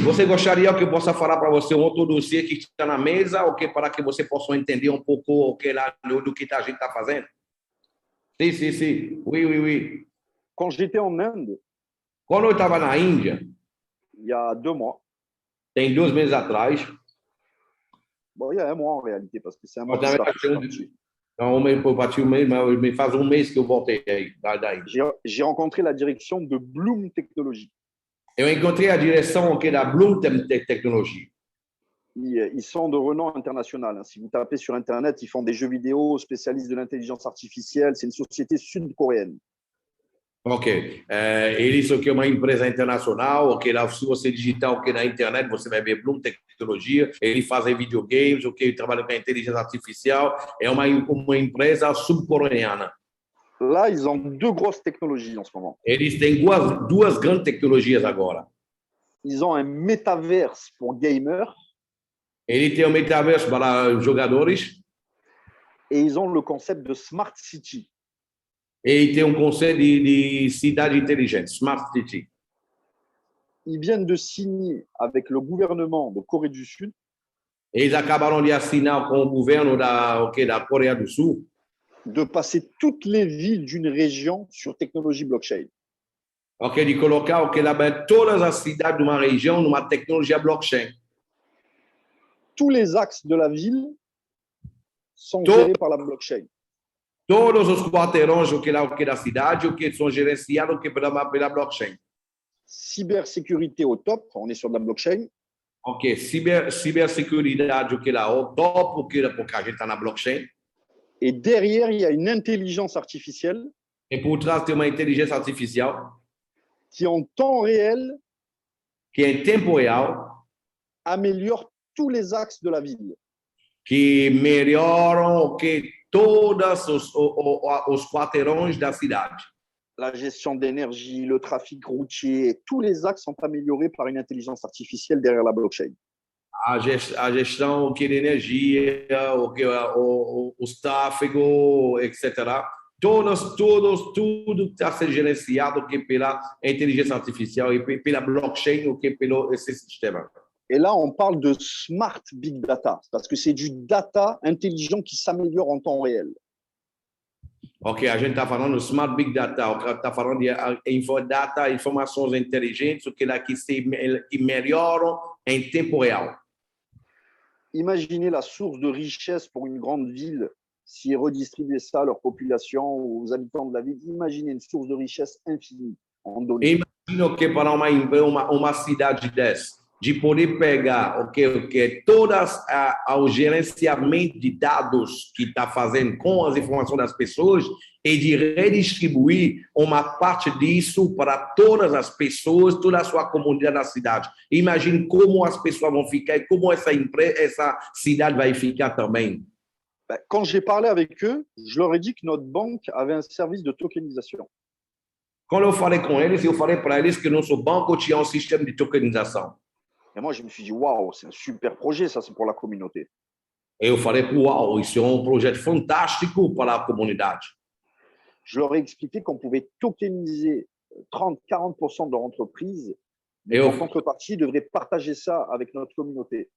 Você gostaria que eu possa falar para você um outro dossiê que está na mesa, ou que para que você possa entender um pouco o que lá do que a gente está fazendo? Sim. Oui. Quand j'étais en Inde, Quando eu estava na Índia, il y a 2 mois, tem 2 meses atrás, bon, il y a 1 mois en réalité, parce que c'est 1 mois que je suis parti. Não, eu bati um mês, mas me faz um mês que eu voltei aí, da Índia. J'ai rencontré la direction de Bloom Technology. Eu encontrei a direção da Bloom Technology. Ils sont de renom international. Si vous tapez sur Internet, ils font des jeux vidéo spécialistes de l'intelligence artificielle. C'est une société sud-coréenne. Ok. Eles são uma empresa internacional, ok, lá, se você digitar ok, na internet, você vai ver Bloom Tecnologia, eles fazem videogames, ok, trabalham com a inteligência artificial, é uma empresa sul-coreana. Là, ils ont 2 grosses technologies en ce moment. Eles têm duas grandes tecnologias agora. Ils ont un métaverse pour gamers. Ele tem um metaverso para jogadores. Et ils ont le concept de Smart City. Ele tem um conceito de cidade inteligente, Smart City. Ils viennent de signer avec le gouvernement de Corée du Sud. Eles acabaram de assinar com o governo da Coreia do Sul de passer toutes les villes d'une région sur technologie blockchain. Ok, de colocar todas as cidades de uma região numa tecnologia blockchain. Tous les axes de la ville sont gérés par la blockchain. Todos os quarteirões da cidade que são gerenciados pela blockchain. Cybersécurité au top, on est sur de la blockchain. Ok, cibersécurité au top, porque a gente está na blockchain. Et derrière, il y a une intelligence artificielle. Et por trás tem uma inteligência artificial qui en temps réel, que em tempo real améliore tous les axes de la ville. Que melhoram todos os quarteirões da cidade. La gestion d'énergie, le trafic routier, tous les axes sont améliorés par une intelligence artificielle derrière la blockchain. A gestão de energia, os tráfego, etc. Tudo está sendo gerenciado pela inteligência artificial e pela blockchain, pelo esse sistema. Et là, on parle de smart big data, parce que c'est du data intelligent qui s'améliore en temps réel. Ok, a gente está falando de smart big data, está falando de data, informações inteligentes que melhoram em tempo real. Imaginez la source de richesse pour une grande ville s'ils redistribuaient ça à leur population, aux habitants de la ville, imaginez une source de richesse infinie en données. Imagino que para uma cidade dessa, de poder pegar todas o gerenciamento de dados que está fazendo com as informações das pessoas e de redistribuir uma parte disso para todas as pessoas, toda a sua comunidade da cidade. Imagine como as pessoas vão ficar e como essa cidade vai ficar também. Quand j'ai parlé avec eux, je leur ai dit que notre banque avait un service de tokenisation. Quando eu falei com eles, eu falei para eles que nosso banco tinha um sistema de tokenização. Et moi, je me suis dit, waouh, c'est un super projet, ça, c'est pour la communauté. Eu falei, uau, isso é um projeto fantástico para a comunidade. Je leur ai expliqué qu'on pouvait tokeniser 30-40% de leur entreprise, mais en contrepartie, ils devraient partager ça avec notre communauté.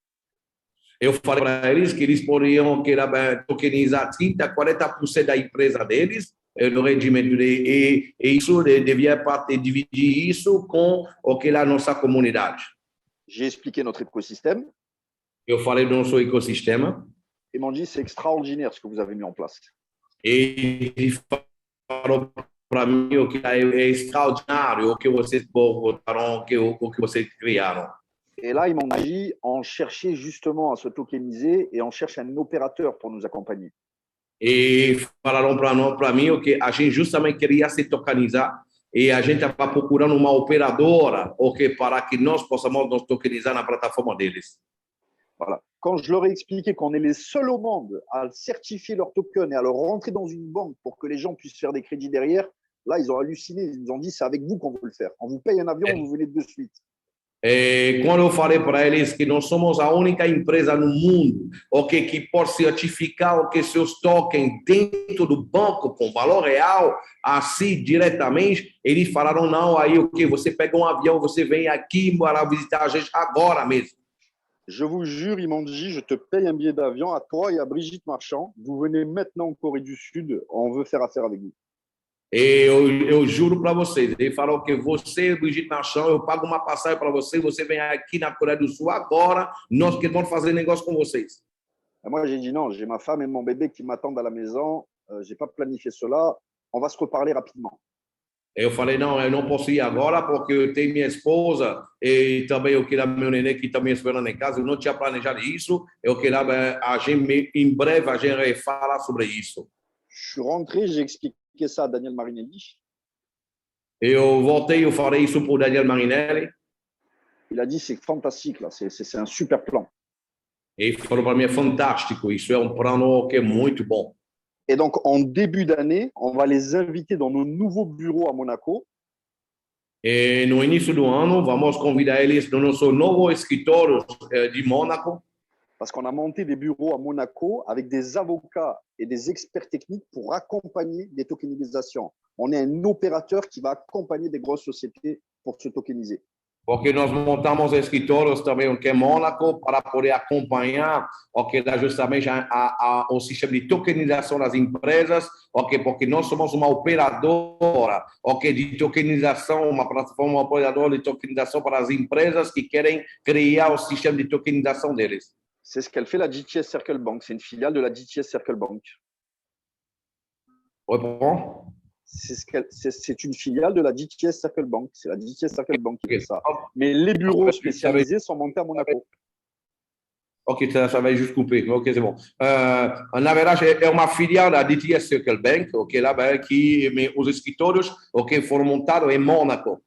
Eu falei para eles que eles poderiam tokenizar 30-40% da empresa deles no rendimento e isso devia dividir isso com a nossa comunidade. J'ai expliqué notre écosystème. Eu falei do nosso ecossistema. Ils m'ont dit, c'est extraordinaire ce que vous avez mis en place. E eles falaram para mim que é extraordinário o que vocês botaram, o que vocês criaram. Et là, ils m'ont dit, on cherchait justement à se tokeniser et on cherche un opérateur pour nous accompagner. E falaram para mim que a gente justamente queria se tokenizar e a gente estava procurando uma operadora para que nós possamos nos tokenizar na plataforma deles. Voilà. Quand je leur ai expliqué qu'on est les seuls au monde à certifier leur token et à le rentrer dans une banque pour que les gens puissent faire des crédits derrière, là, ils ont halluciné. Ils nous ont dit, c'est avec vous qu'on veut le faire. On vous paye un avion, vous venez de suite. E quando eu falei para eles que nós somos a única empresa no mundo que pode certificar seus tokens dentro do banco com valor real, assim diretamente, eles falaram não, aí você pega um avião, você vem aqui para visitar a gente agora mesmo. Je vous jure, ils m'ont dit, je te paye un billet d'avion à toi et à Brigitte Marchand. Vous venez maintenant en Corée du Sud, on veut faire affaire avec vous. E eu juro para vocês, ele falou que você, Brigitte Marchand, eu pago uma passagem para você, você vem aqui na Coreia do Sul agora, nós queremos fazer negócio com vocês. Et moi, j'ai dit non, j'ai ma femme et mon bébé qui m'attendent à la maison, je n'ai pas planifié cela, on va se reparler rapidement. Eu falei, não, eu não posso ir agora porque eu tenho minha esposa e também eu queria meu neném que também esperando em casa, eu não tinha planejado isso, eu queria a gente, em breve a gente vai falar sobre isso. Je suis rentré, j'ai expliqué ça à Daniel Marinelli. Eu voltei, eu falei isso para o Daniel Marinelli. Il a dit, c'est fantastique, là, c'est un super plan. E ele falou para mim, é fantástico, isso é plano que é muito bom. Et donc, en début d'année, on va les inviter dans nos nouveaux bureaux à Monaco. E no início do ano, vamos convidar eles no nosso novo escritório de Mônaco. Parce qu'on a monté des bureaux à Monaco avec des avocats et des experts techniques pour accompagner des tokenisations. On est un opérateur qui va accompagner des grosses sociétés pour se tokeniser. Porque nós montamos escritórios também em Mônaco para poder acompanhar justamente o sistema de tokenização das empresas, porque nós somos uma operadora de tokenização, uma plataforma operadora de tokenização para as empresas que querem criar o sistema de tokenização deles. C'est ce qu'elle fait la GTS Circle Bank. C'est une filiale de la GTS Circle Bank. Oui, bon. C'est une filiale de la GTS Circle Bank. C'est la GTS Circle Bank qui fait ça. Mais les bureaux spécialisés sont montés à Monaco. Ok, ça va juste couper. Ok, c'est bon. Na verdade, é uma filial da DTS Circle Bank, lá que os escritórios foram montados em Mônaco.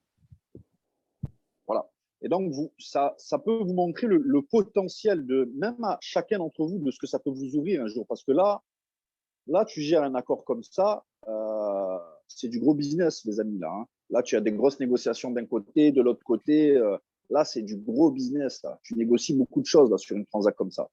Voilà. Et donc, ça peut vous montrer le potentiel de même à chacun d'entre vous de ce que ça peut vous ouvrir un jour. Parce que là, tu gères un accord comme ça, c'est du gros business, les amis. Là, tu as des grosses négociations d'un côté, de l'autre côté. Là, c'est du gros business. Là. Tu négocies beaucoup de choses là, sur une transaction comme ça.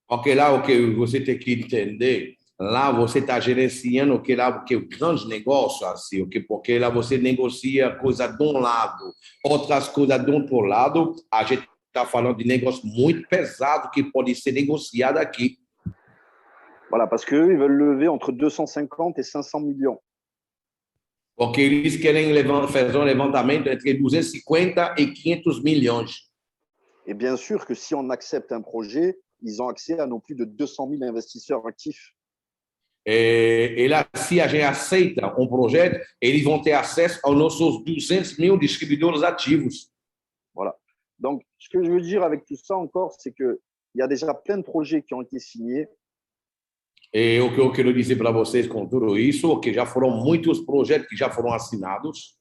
Ok, lá o que você tem que entender, lá você está gerenciando o grande negócio, assim, porque lá você negocia coisa de um lado, outras coisas do outro lado. A gente está falando de negócio muito pesado que pode ser negociado aqui. Voilà, parce qu'eux, ils veulent lever entre 250 et 500 millions. Porque eles querem fazer um levantamento entre 250 e 500 milhões. Et bien sûr que si on accepte un projet, ils ont accès à nos plus de 200 000 investisseurs actifs. E lá, se a gente aceita um projeto, eles vão ter acesso aos nossos 200 mil distribuidores ativos. Voilà. Donc, ce que je veux dire avec tout ça encore, c'est qu'il y a déjà plein de projets qui ont été signés. E o que eu quero dizer para vocês com tudo isso, que já foram muitos projetos que já foram assinados.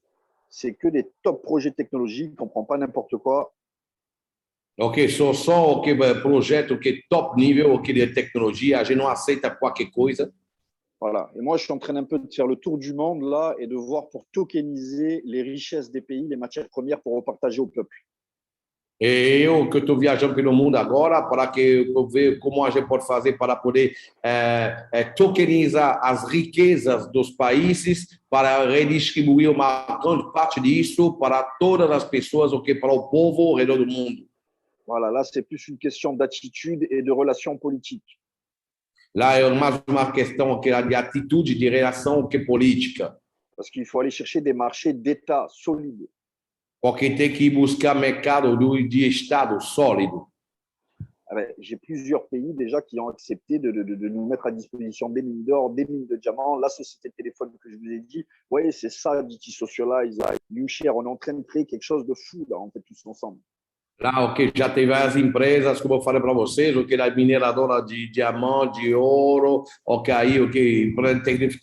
C'est que des top projets technologiques, on ne prend pas n'importe quoi. Ok, são só o que projeto que é top nível, o que de tecnologia, a gente não aceita qualquer coisa. Voilà. Et moi, je suis en train un peu de faire le tour du monde là et de voir pour tokeniser les richesses des pays, les matières premières pour repartager au peuple. E eu que estou viajando pelo mundo agora para que eu ver como a gente pode fazer para poder tokenizar as riquezas dos países para redistribuir uma grande parte disso para todas as pessoas, o que para o povo ao redor do mundo. Voilà, là, c'est plus une question d'attitude et de relations politiques. Lá é mais uma questão que é de atitude, de relação que política. Parce qu'il faut aller chercher des marchés d'État solides. Porque tem que buscar mercado de Estado sólido. J'ai plusieurs pays déjà qui ont accepté de nous mettre à disposition des mines d'or, des mines de diamants. La société de téléphone que je vous ai dit, ouais, c'est ça, DT Socialize, Newshare. On est en train de créer quelque chose de fou, là, on fait tous ensemble. Lá, o que já teve as empresas, como eu falei para vocês, o que é mineradora de diamante, de ouro, o que aí, o que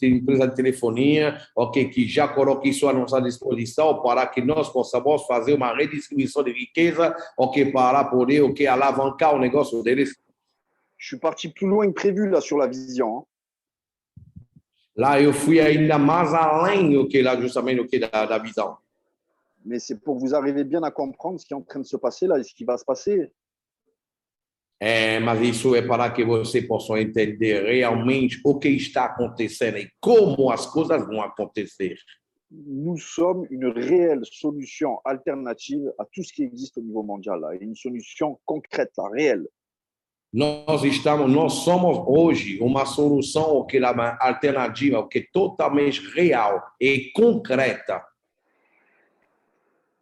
tem empresa de telefonia, o que já coloca isso à nossa disposição para que nós possamos fazer uma redistribuição de riqueza, o que para poder o que alavancar o negócio deles. Je suis parti plus loin que prévu là sur la vision. Hein. Lá eu fui ainda mais além o que lá justamente o que da visão. Mais c'est pour que vous arrivez bien à comprendre ce qui est en train de se passer là et ce qui va se passer. Mas isso é para que você possa entender realmente o que está acontecendo e como as coisas vão acontecer. Nous sommes une réelle solution alternative à tout ce qui existe au niveau mondial, là, et une solution concrète, là, réelle. Nós somos hoje uma solução que é uma alternativa que é totalmente real e concreta.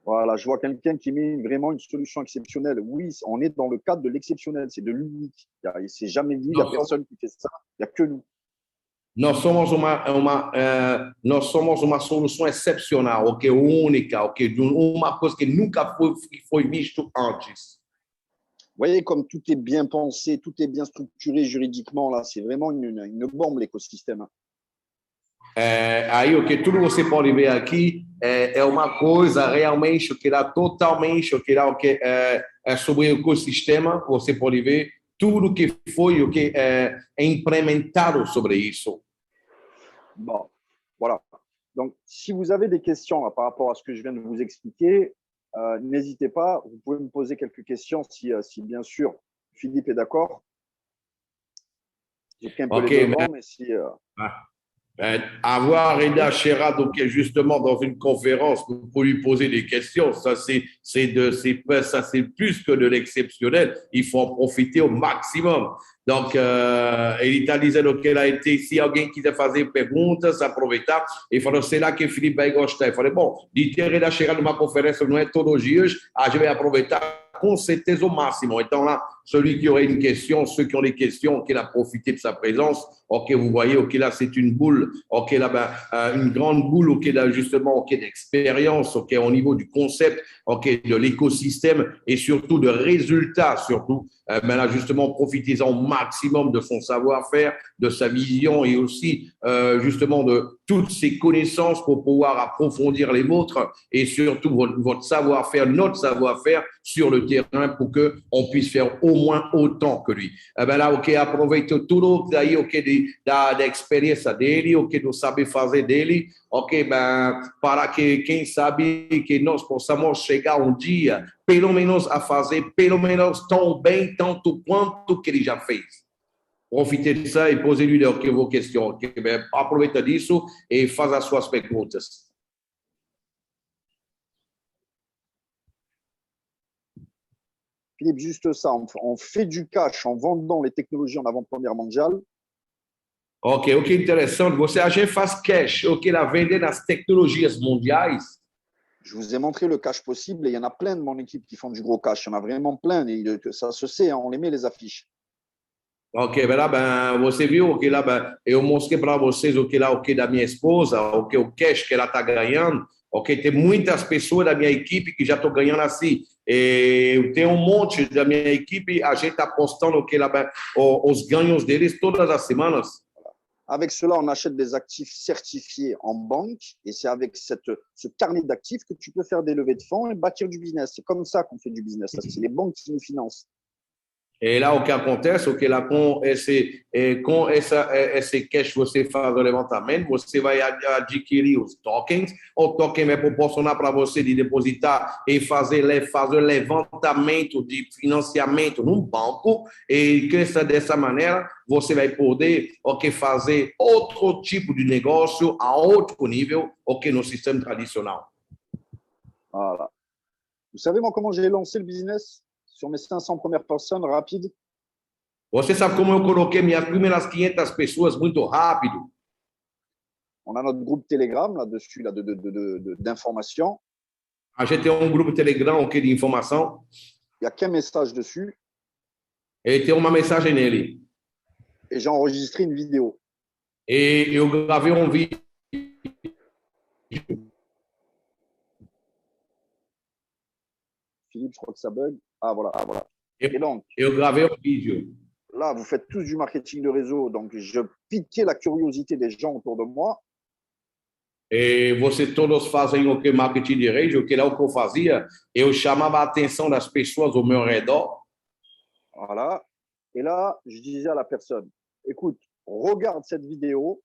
Voilà, je vois quelqu'un qui met vraiment une solution exceptionnelle. Oui, on est dans le cadre de l'exceptionnel, c'est de l'unique. Il s'est jamais vu, il n'y a personne qui fait ça, il n'y a que nous. Nós somos uma solução excepcional, o que é única, o que é uma coisa que nunca foi visto antes. Vous voyez, comme tout est bien pensé, tout est bien structuré juridiquement, là, c'est vraiment une bombe, l'écosystème. Aí o que tudo você pode ver aqui é uma coisa realmente que dá totalmente o que dá o que é sobre o ecossistema. Você pode ver tudo que foi o que é implementado sobre isso. Bon, voilà. Donc, si vous avez des questions là, par rapport à ce que je viens de vous expliquer, n'hésitez pas. Vous pouvez me poser quelques questions si bien sûr Philippe est d'accord. J'ai pris un peu les devants, mais si. Avoir Reda Sherrad qui est justement dans une conférence pour lui poser des questions, ça c'est plus que de l'exceptionnel. Il faut en profiter au maximum. Donc, ele está dizendo que ela tem, se alguém quiser fazer perguntas, aproveitar. E falou, será que o Felipe vai gostar? Eu falei, bom, de ter Reda Sherrad numa conferência não é todos os dias, a gente vai aproveitar com certeza au máximo. Então là, celui qui aurait une question, ceux qui ont des questions, qu'il a profité de sa présence, ok, vous voyez, ok, là c'est une boule, ok, là une grande boule, ok, là justement, ok, d'expérience, ok, au niveau du concept, ok, de l'écosystème et surtout de résultats, surtout. Mais là justement, profitez-en au maximum de son savoir-faire, de sa vision et aussi justement de toutes ses connaissances pour pouvoir approfondir les vôtres et surtout votre savoir-faire, notre savoir-faire sur le terrain pour qu'on puisse faire au moins autant que lui. Là, ok, aproveita tudo daí, ok, da experiência dele, ok, do saber fazer dele, ok, para que, quem sabe, que nós possamos chegar um dia, pelo menos a fazer, pelo menos tão bem, tanto quanto que ele já fez. Profitez de ça e posez-lui vos questions. Okay? Aproveita disso e faz as suas perguntas. Philippe, juste ça, on fait du cash en vendant les technologies en avant-première mondiale. Ok, o que é interessante, a gente faz cash, ok, lá vender nas tecnologias mondiais. Je vous ai montré le cash possible et il y en a plein de mon équipe qui font du gros cash. Il y en a vraiment plein et ça se sait, hein, on les met les affiches. Ok, lá, você viu o que lá, eu mostrei para vocês o que lá, o que da minha esposa, o que o cash que ela está ganhando, ok? Tem muitas pessoas da minha equipe que já estão ganhando assim. Eu tenho um monte da minha equipe, a gente está postando o que lá, os ganhos deles todas as semanas. Avec cela, on achète des actifs certifiés en banque et c'est avec ce carnet d'actifs que tu peux faire des levées de fonds et bâtir du business. C'est comme ça qu'on fait du business. C'est les banques qui nous financent. E lá o que acontece, o que lá com esse cash você faz o levantamento, você vai adquirir os tokens, o token vai proporcionar para você de depositar e fazer o levantamento de financiamento num banco, e que dessa maneira você vai poder fazer outro tipo de negócio a outro nível, no sistema tradicional. Voilà. Vous savez, moi, comment j'ai lancé le business sur mes 500 premières personnes, rapide? Você sabe como eu coloquei minhas primeiras 500 pessoas muito rápido? On a notre groupe Telegram là-dessus là, d'informations. A gente tem um grupo Telegram de informação. Il n'y a qu'un message dessus. E tem uma mensagem nele. Et j'ai enregistré une vidéo. E eu gravei um vídeo. Philippe, je crois que ça bug. Ah, voilà. Ah, voilà. Et donc, eu gravei um vídeo. Là, vous faites tous du marketing de réseau, donc je piquais la curiosité des gens autour de moi. E você todos fazem o que marketing de rede, o que eu fazia, eu chamava a atenção das pessoas ao meu redor. Voilà. Et là, je disais à la personne, écoute, regarde cette vidéo.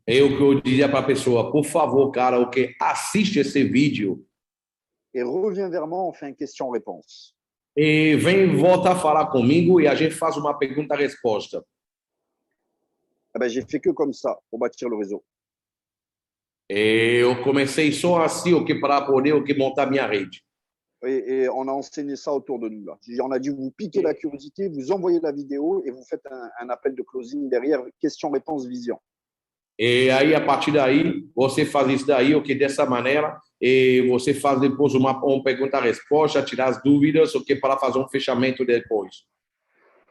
E o que eu dizia para a pessoa, por favor, cara, assiste esse vídeo. Et reviens vers moi, on fait une question-réponse. E volta a falar comigo e a gente faz uma pergunta-resposta. Eh ben, j'ai fait que comme ça pour bâtir le réseau. Eu comecei só assim, para poder montar minha rede. Et on a enseigné ça autour de nous. Là. On a dit, vous piquez la curiosité, vous envoyez la vidéo et vous faites un appel de closing derrière, question-réponse vision. E aí, a partir daí, você faz isso daí, dessa maneira, e você faz depois uma pergunta-resposta, tirar as dúvidas, para fazer um fechamento depois.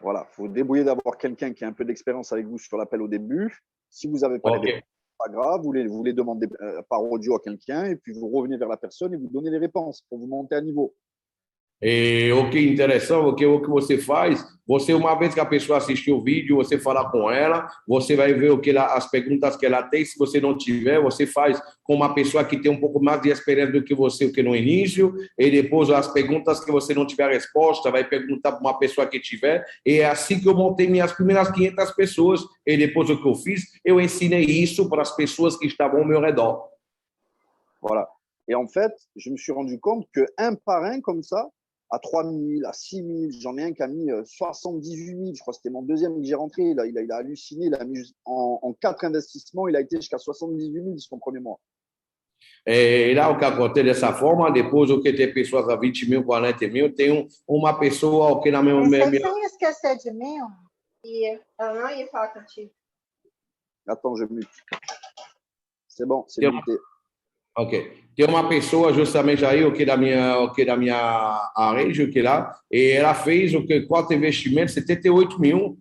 Voilà, il faut débrouiller d'avoir quelqu'un qui a un peu d'expérience avec vous sur l'appel au début. Si vous n'avez pas les réponses, pas grave, vous les demandez par audio à quelqu'un et puis vous revenez vers la personne et vous donnez les réponses pour vous monter à niveau. E o que é interessante, o que você faz, uma vez que a pessoa assistiu o vídeo, você fala com ela, você vai ver as perguntas que ela tem. Se você não tiver, você faz com uma pessoa que tem um pouco mais de experiência do que você, no início, e depois as perguntas que você não tiver resposta, vai perguntar para uma pessoa que tiver. E é assim que eu montei minhas primeiras 500 pessoas, e depois o que eu fiz, eu ensinei isso para as pessoas que estavam ao meu redor. Voilà. Et en fait, je me suis rendu compte que un par un comme ça, à 3 000, à 6 000. J'en ai un qui a mis 78 000. Je crois que c'était mon deuxième que j'ai rentré. Il a halluciné. Il a mis en 4 investissements, il a été jusqu'à 78 000 son premier mois. E lá o que acontece dessa forma, depois o que tem pessoas a 20 mil, 40 mil, tem uma pessoa que na minha... Sem esquecer de mim, e ela não ia falar contigo. Attends, je mute. C'est bon, c'est muté. Ok. Tem uma pessoa justamente aí, da minha rede, lá, e ela fez 4 investimentos, 78 mil.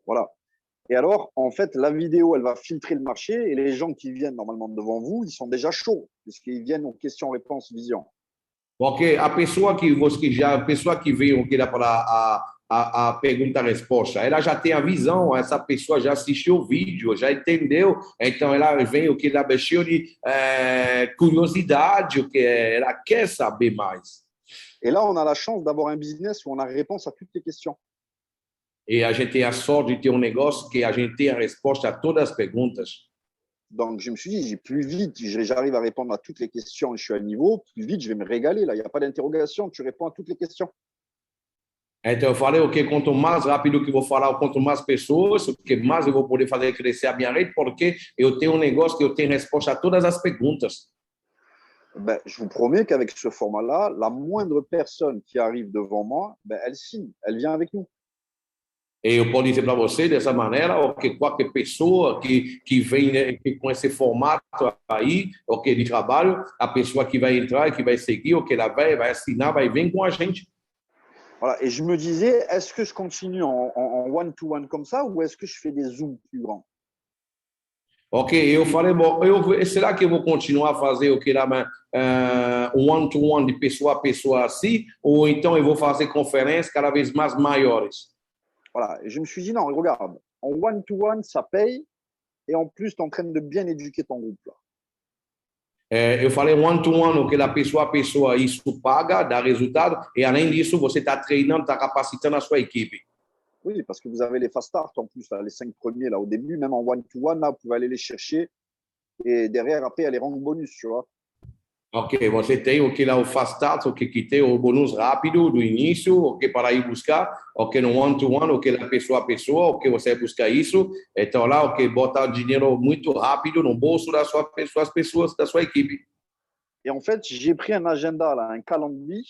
Voilà. Et alors, en fait, la vidéo, elle va filtrer le marché et les gens qui viennent normalement devant vous, ils sont déjà chauds, puisqu'ils viennent aux questions-réponses vision. Porque a pessoa que veio para a pergunta-resposta, ela já tem a visão, essa pessoa já assistiu o vídeo, já entendeu, então ela vem ela cheio de curiosidade, ela quer saber mais. Et là, on a la chance d'avoir un business où on a réponse à toutes les questions. E a gente tem a sorte de ter negócio que a gente tem a resposta a todas as perguntas. Donc, je me suis dit, plus vite j'arrive à répondre à toutes les questions et je suis à niveau, plus vite je vais me régaler. Là, il n'y a pas d'interrogation, tu réponds à toutes les questions. Então, eu falei, quanto mais rápido que vou falar, quanto mais pessoas, mais eu vou poder fazer crescer a minha rede, porque eu tenho negócio que eu tenho resposta a todas as perguntas. Ben, je vous promets qu'avec ce format-là, la moindre personne qui arrive devant moi, ben, elle signe, elle vient avec nous. E eu posso dizer para você dessa maneira, qualquer pessoa que vem com esse formato aí, de trabalho, a pessoa que vai entrar, que vai seguir, ela vai assinar, vai vir com a gente. Voilà. Et je me disais, est-ce que je continue en one-to-one comme ça ou est-ce que je fais des zooms plus grands? Ok, eu falei, bom, será que eu vou continuar a fazer o que lá, um one-to-one de pessoa a pessoa assim, ou então eu vou fazer conferências cada vez mais maiores? Voilà. Et je me suis dit, non, regarde, en one-to-one, ça paye. Et en plus, tu es en train de bien éduquer ton groupe. Là. Eu falei one-to-one, o que lá pessoa a pessoa, isso paga, dá resultado, e além disso, você está treinando, está capacitando a sua equipe. Oui, parce que vous avez les fast start en plus, là, les 5 premiers là au début, même en one-to-one, là, vous pouvez aller les chercher. Et derrière, après, il y a les rangs bonus, tu vois. Ok, você tem o que lá o fast start, o que tem o bônus rápido do início, o que para ir buscar, o que no one-to-one, o que lá pessoa a pessoa, o que você busca isso, então lá o que bota dinheiro muito rápido no bolso da sua pessoa, as pessoas da sua equipe. Et en fait, j'ai pris un agenda, là, un calendrier.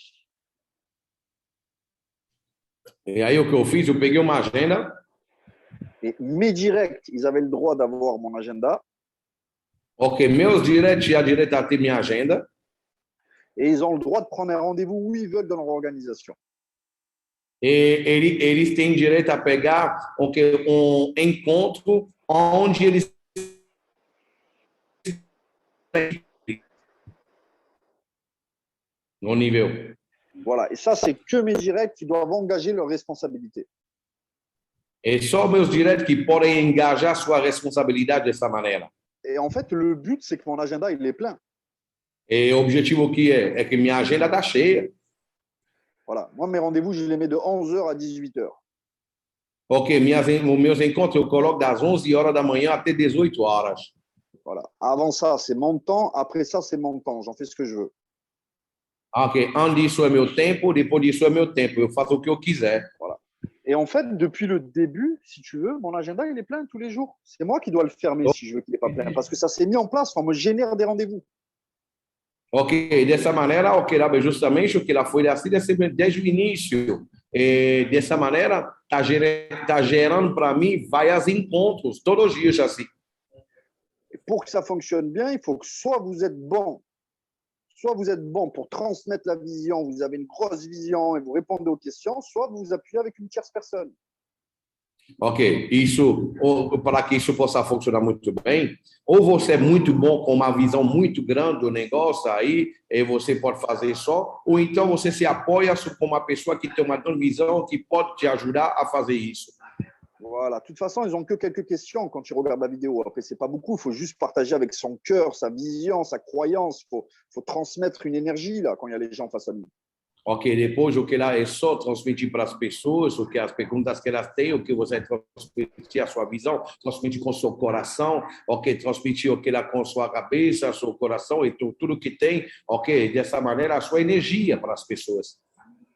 E aí o que eu fiz, eu peguei uma agenda. Et mes directs, ils avaient le droit d'avoir mon agenda. Ok, meus directs tinham direito a ter minha agenda. Et ils ont le droit de prendre un rendez-vous où ils veulent dans leur organisation. E eles têm direito a pegar encontro onde eles no nível. Voilà. Et ça, c'est que mes directs qui doivent engager leurs responsabilités. É só meus diretos que podem engajar sua responsabilidade dessa maneira. Et en fait, le but, c'est que mon agenda, il est plein. E o objetivo que é que minha agenda está cheia. Voilà. Moi, mes rendez-vous, je les mets de 11h à 18h. Ok, meus encontros eu coloco das 11 horas da manhã até 18 horas. Voilà. Avant ça, c'est mon temps. Après ça, c'est mon temps. J'en fais ce que je veux. Ok, antes disso é meu tempo, depois disso é meu tempo. Eu faço o que eu quiser. Voilà. Et en fait, depuis le début, si tu veux, mon agenda, il est plein tous les jours. C'est moi qui dois le fermer si je veux qu'il n'est pas plein. Parce que ça s'est mis en place. On me génère des rendez-vous. Ok, dessa maneira, ok, lá, justamente o que lá foi assim desde o início. E dessa maneira, tá gerando para mim vários encontros, todos os dias assim. Et pour que ça fonctionne bien, il faut que soit vous êtes bon pour transmettre la vision, vous avez une grosse vision et vous répondez aux questions, soit vous vous appuyez avec une tierce personne. Ok, isso, para que isso possa funcionar muito bem, ou você é muito bom com uma visão muito grande do negócio aí, e você pode fazer só, ou então você se apoia com uma pessoa que tem uma visão que pode te ajudar a fazer isso. Voilà. De toute façon, ils n'ont que quelques questions quand tu regardes la vidéo. Après, c'est pas beaucoup. Il faut juste partager avec son cœur, sa vision, sa croyance. Il faut transmettre une énergie là, quand il y a les gens face à nous. Ok, depois o que lá é só transmitir para as pessoas, o que as perguntas que elas têm, o que você transmitir a sua visão, transmitir com o seu coração, ok, transmitir o que lá com sua cabeça, seu coração e tudo que tem, ok, dessa maneira a sua energia para as pessoas.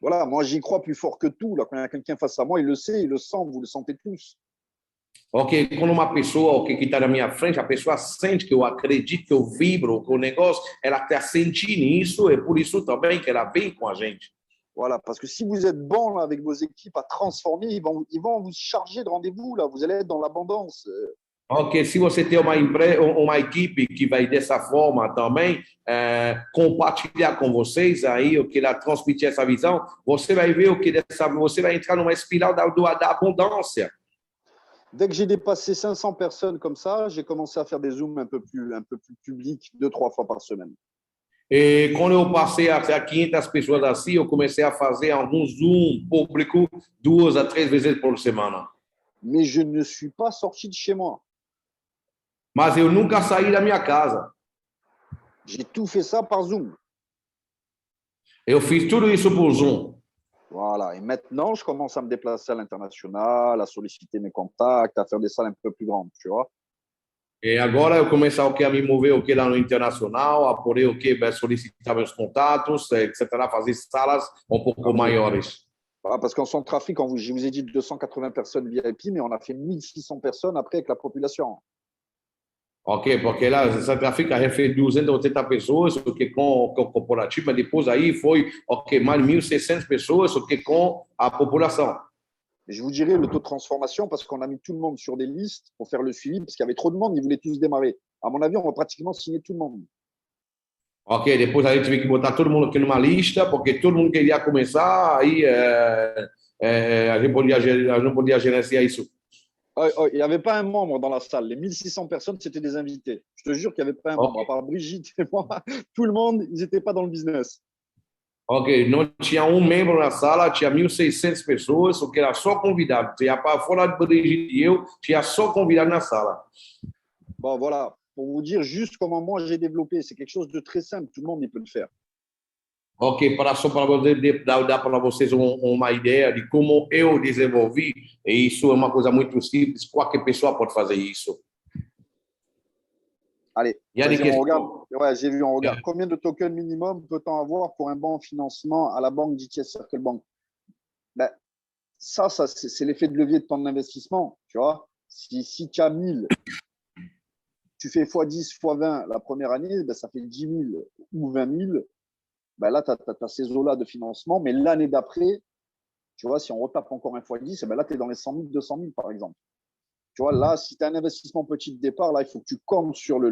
Voilà, moi j'y crois plus fort que tout. Là, quand il y a quelqu'un face à moi, il le sait, il le sent, vous le sentez tous. Ok, quando uma pessoa que está na minha frente, a pessoa sente que eu acredito, que eu vibro com o negócio, ela está sentindo isso, é por isso também que ela vem com a gente. Voilà, parce que si vous êtes bon là, avec vos équipes à transformer, ils vont vous charger de rendez-vous. Là, vous allez être dans l'abondance. Ok, se você tem uma equipe que vai dessa forma também compartilhar com vocês aí o que ela transmitir essa visão, você vai ver o que você vai entrar numa espiral da abundância. Dès que j'ai dépassé 500 personnes comme ça, j'ai commencé à faire des zooms un peu plus publics, 2-3 fois par semaine. E quando eu passei a 500 pessoas assim, eu comecei a fazer algum Zoom público 2 a 3 vezes por semana. Mais je ne suis pas sorti de chez moi. Mas eu nunca saí da minha casa. J'ai tout fait ça par Zoom. Eu fiz tudo isso por Zoom. Voilà. Et maintenant, je commence à me déplacer à l'international, à solliciter mes contacts, à faire des salles un peu plus grandes, tu vois. E agora eu começo a me mover o que lá no internacional, a poder o que solicitar meus contatos, etc., fazer salas um pouco maiores. Voilà, parce qu'en Centrafrique, je vous ai dit 280 personnes VIP, mais on a fait 1600 personnes après avec la population. Ok, porque lá em Santa África já fez 280 pessoas, o que com o corporativo, mas depois aí foi mais de 1.600 pessoas, o que com a população. Et je vous dirai le taux de transformation parce qu'on a mis tout le monde sur des listes pour faire le suivi, parce qu'il y avait trop de monde, ils voulaient tous démarrer. À mon avis, on va pratiquement signer tout le monde. Ok, depois a gente tive que botar todo mundo aqui numa lista, porque todo mundo queria começar, aí a gente não podia gerenciar isso. Il n'y avait pas un membre dans la salle. Les 1600 personnes, c'était des invités. Je te jure qu'il n'y avait pas un Ok, membre. À part Brigitte et moi, tout le monde, ils n'étaient pas dans le business. ok, não tinha um membro na sala, tinha 1.600 pessoas, o que era só convidado. Tinha para fora de Brigitte e eu, tinha só convidado na sala. Bon, voilà. Pour vous dire juste comment moi j'ai développé. C'est quelque chose de très simple. Tout le monde, il peut le faire. Ok, só para dar para vocês uma ideia de como eu desenvolvi, e isso é uma coisa muito simples, qualquer pessoa pode fazer isso. Allez, Il y a des vas-y, on regarde. questions. Ouais, j'ai vu, on regarde. Combien de tokens minimum peut-on avoir pour un bon financement à la banque d'ITS Circle Bank? Ben, ça c'est l'effet de levier de ton investissement. Tu vois, si tu as 1000, tu fais x10, x20 la première année, ben, ça fait 10 000 ou 20 000. Ben là, tu as ces eaux-là de financement. Mais l'année d'après, tu vois, si on retape encore un x10, ben là, tu es dans les 100 000, 200 000, par exemple. Tu vois, là, si tu as un investissement petit de départ, là, il faut que tu comptes sur les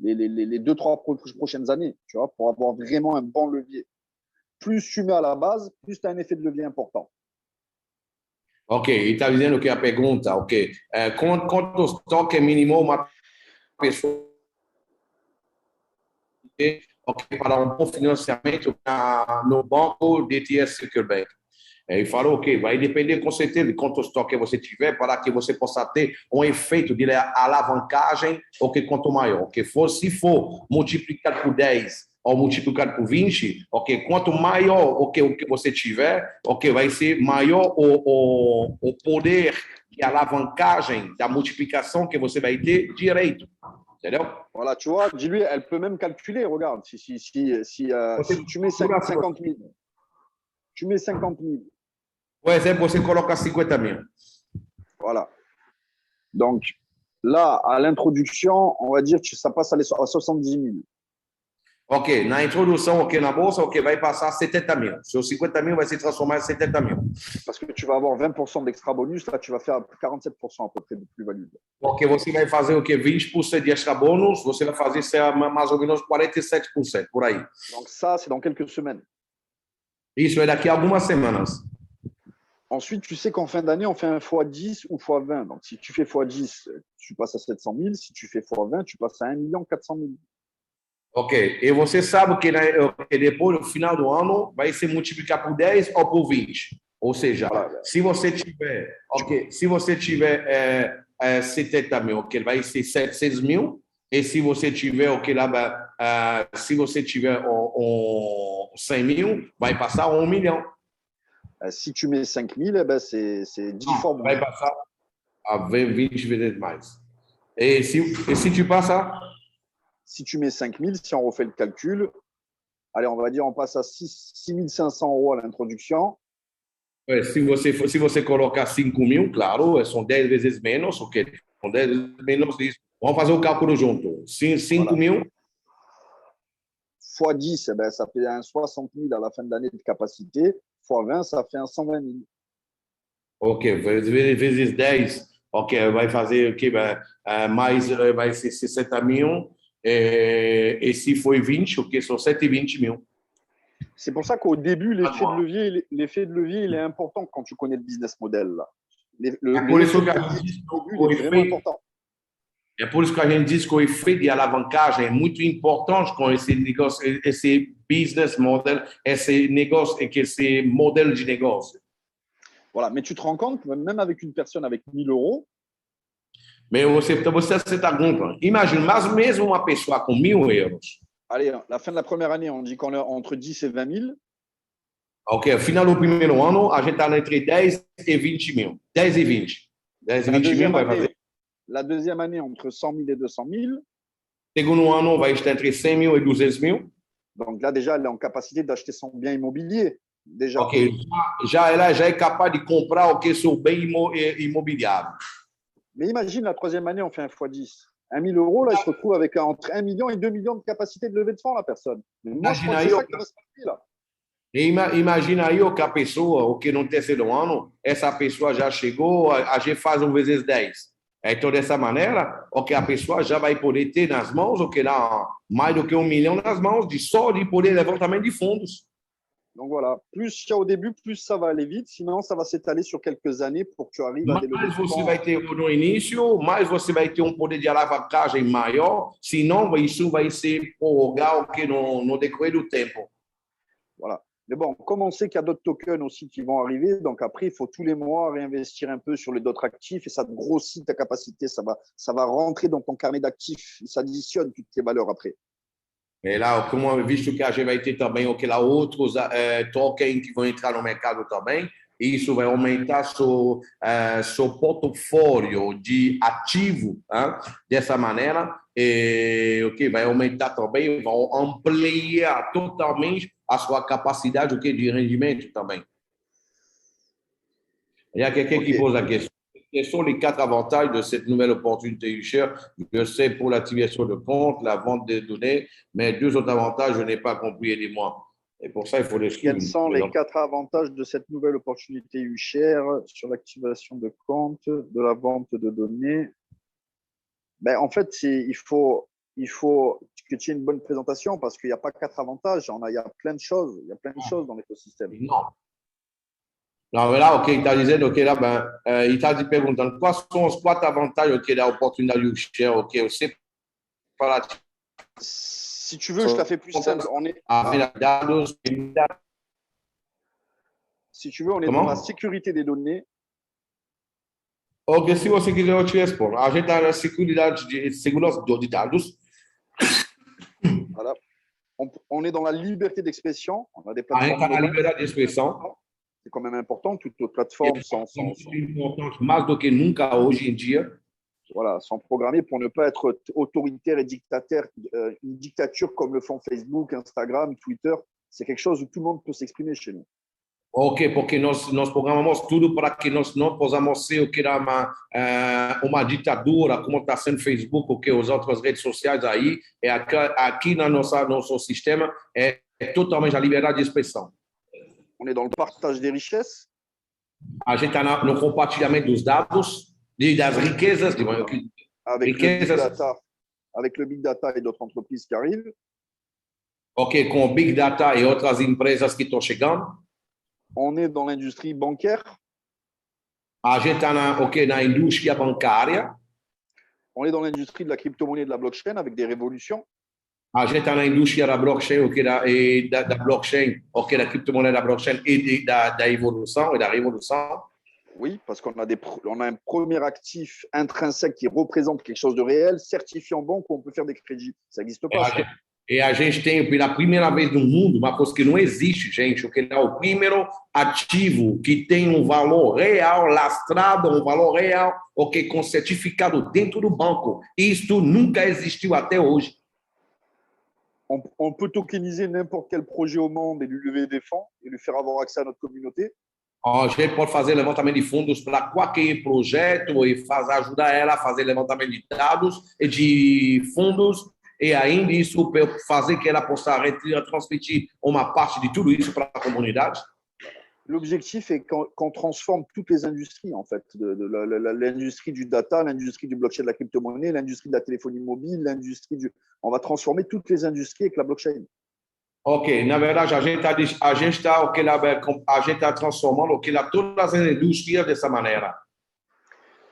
2-3 prochaines années, tu vois, pour avoir vraiment un bon levier. Plus tu mets à la base, plus tu as un effet de levier important. Ok, e está dizendo que a pergunta, ok, quanto toque mínimo uma pessoa tem, ok, para um bom financiamento no banco DTS Secure Bank? Ele falou, ok, vai depender com certeza de quanto estoque você tiver para que você possa ter um efeito de alavancagem, ok, quanto maior. Ok, se for multiplicado por 10 ou multiplicado por 20, ok, quanto maior o que você tiver, ok, vai ser maior o poder de alavancagem da multiplicação que você vai ter direito. Entendeu? Voilà, tu vois, dis-lui, elle peut même calculer, regarde, si tu mets 50 000, tu mets 50 000. Por exemplo, você coloca 50 mil. Voilà. Donc, là, à l'introduction, on va dire que ça passe à 70 000. Ok, na introdução, ok, na bolsa, ok, vai passar 70 mil. Seus 50 mil vai se transformar em 70 mil. Parce que tu vas avoir 20% d'extra bonus, là, tu vas faire 47% à peu près de plus-value. Porque você vai fazer o quê? 20% de extra bônus, você vai fazer mais ou menos 47%, por aí. Donc, ça, c'est dans quelques semaines. Isso é daqui a algumas semanas. Ensuite, tu sais qu'en fin d'année, on fait un x10 ou x20. Donc, si tu fais x10, tu passes à 700 000. Si tu fais x20, tu passes à 1 400 000. Ok, e você sabe que, depois, no final do ano, vai se multiplicar por 10 ou por 20. Ou seja, se você tiver, ok, se você tiver 70 mil, ok, vai ser 700 mil. E se você tiver, ok, lá, se você tiver 100 mil, vai passar 1 milhão. Si tu mets 5 000, eh ben c'est 10 fois moins. Vai passar a 20 vezes mais. E se tu passar? Si tu mets 5 000, si on refait le calcul, allez, on va dire on passe à 6 500 € à l'introduction. Se você colocar 5 mil, claro, são 10 vezes menos, ok? São 10 vezes menos isso. Vamos fazer o cálculo junto. 5 mil. Fois 10, eh ben, ça fait un 60 000 à la fin de l'année de capacité. Fois 20, ça fait un 120 000. Ok, vezes 10, ok, vai fazer o que? Mais, vai ser 60 mil. Et si foi 20, ok, são 120 mil. C'est pour ça qu'au début, l'effet de levier, il est important quand tu connais le business model. Là. É por isso que a gente diz que o efeito de alavancagem é muito importante com esse negócio, esse business model, esse negócio, esse modelo de negócio. Voilà, mais tu te rends compte que même avec une personne avec 1 000 €. Mais você está conta. Imagina, mas mesmo uma pessoa com 1.000 euros. Allez, la fin de la première année, on dit qu'on est entre 10 et 20 000. Ok, final do primeiro ano, a gente está entre 10 e 20 mil. 10 e 20. 10 e 20 mil vai fazer. La deuxième année, entre 100 000 et 200 000. Segundo ano, vai estar entre 100 mil e 200 mil. Donc là, déjà, elle est en capacité d'acheter son bien immobilier. Déjà. Ok, ela já é capaz de comprar o que seu bem imobiliário. Mais imagine, la troisième année, on fait un x10. 1 000 €, là, il se retrouve avec entre 1 million et 2 millions de capacité de levée de fonds, la personne. Moi, je crois que c'est ça qui va se passer, là. E imagina aí que a pessoa, o que no terceiro ano, essa pessoa já chegou, a gente faz vezes 10. Então, dessa maneira, ok, a pessoa já vai poder ter nas mãos, ok, lá, mais do que 1 milhão nas mãos, só de poder levantamento de fundos. Donc voilà, plus il y a au début, plus ça va aller vite. Sinon, ça va s'étaler sur quelques années pour que tu arrives à des levées Mais de você fonds. vai ter no início, mais você vai ter poder de alavancagem maior, senão isso vai ser prorrogar ok, no decorrer do tempo. Voilà. Mais bon, comme on sait qu'il y a d'autres tokens aussi qui vont arriver, donc après, il faut tous les mois réinvestir un peu sur les d'autres actifs et ça te grossit ta capacité, ça va rentrer dans ton carnet d'actifs, ça additionne toutes tes valeurs après. E lá, como visto que a gente vai ter também ok, lá, outros tokens que vão entrar no mercado também, isso vai aumentar seu portfólio de ativo dessa maneira, ok, vai aumentar também, vai ampliar totalmente a sua capacidade de rendimento também. Il y a quelqu'un qui pose la question. Quels sont les 4 avantages de cette nouvelle opportunité U-Share? Je sais pour l'activation de compte, la vente des données, mais 2 autres avantages, je n'ai pas compris, aidez-moi. Et pour ça, il faut les suivre. Quels sont les 4 avantages de cette nouvelle opportunité U-Share sur l'activation de compte, de la vente de données? Ben, en fait, il faut que tu aies une bonne présentation parce qu'il n'y a pas 4 avantages. Il y a plein de choses. Il y a plein de choses dans l'écosystème. Non. Non, mais là, ok, il t'a dit, ok, là, il t'a dit, perguntando, quais são os 4 avantages ok, da oportunidade U-Share, ok, você fala. Si tu veux, je la fais plus simple. Si tu veux, on est dans la sécurité des données. Ok, se você quiser, eu te respondo. A gente está na segurança de dados. Voilà. On est dans la liberté d'expression. On a des A gente plateformes. está na liberdade de expressão. C'est quand même important. Toutes nos plateformes sont importantes, mais do que nunca hoje em dia. Voilà, sont programmées pour ne pas être autoritaire et dictateur. Une dictature comme le font Facebook, Instagram, Twitter, c'est quelque chose où tout le monde peut s'exprimer chez nous. Ok, porque nós programamos tudo para que nós não possamos ser o que era uma ditadura, como está sendo Facebook, o que as outras redes sociais aí. Aqui no nosso sistema é totalmente a liberdade de expressão. On est dans le partage des richesses. A gente está no compartilhamento dos dados, das riquezas. Avec le Big Data et d'autres entreprises qui arrivent. Ok, com o Big Data e outras empresas que estão chegando. On est dans l'industrie bancaire. A gente está na indústria bancária. On est dans l'industrie de la crypto-monnaie et de la blockchain avec des révolutions. A gente está na indústria da blockchain, da blockchain, da criptomoeda da blockchain et da évolution et da révolution. Oui, parce qu'on a un premier actif intrinsèque qui représente quelque chose de réel, certifié en banque où on peut faire des crédits. Ça n'existe pas. E a gente tem, pela primeira vez no mundo, uma coisa que não existe, gente, o que é o primeiro ativo que tem valor real, lastrado, valor real, com certificado dentro do banco. Isto nunca existiu até hoje. On peut tokeniser n'importe quel projet au monde et lui lever des fonds et lui faire avoir accès à notre communauté. A gente pode fazer levantamento de fundos para qualquer projeto e ajudar ela a fazer levantamento de dados e de fundos. E ainda isso fazer que ela possa transmitir uma parte de tudo isso para a comunidade. L'objectif est qu'on transforme toutes les industries, en fait, l'industrie du data, l'industrie du blockchain de la crypto-monnaie, l'industrie de la téléphonie mobile, on va transformer toutes les industries avec la blockchain. Ok, na verdade, a gente está transformando todas as indústrias dessa maneira.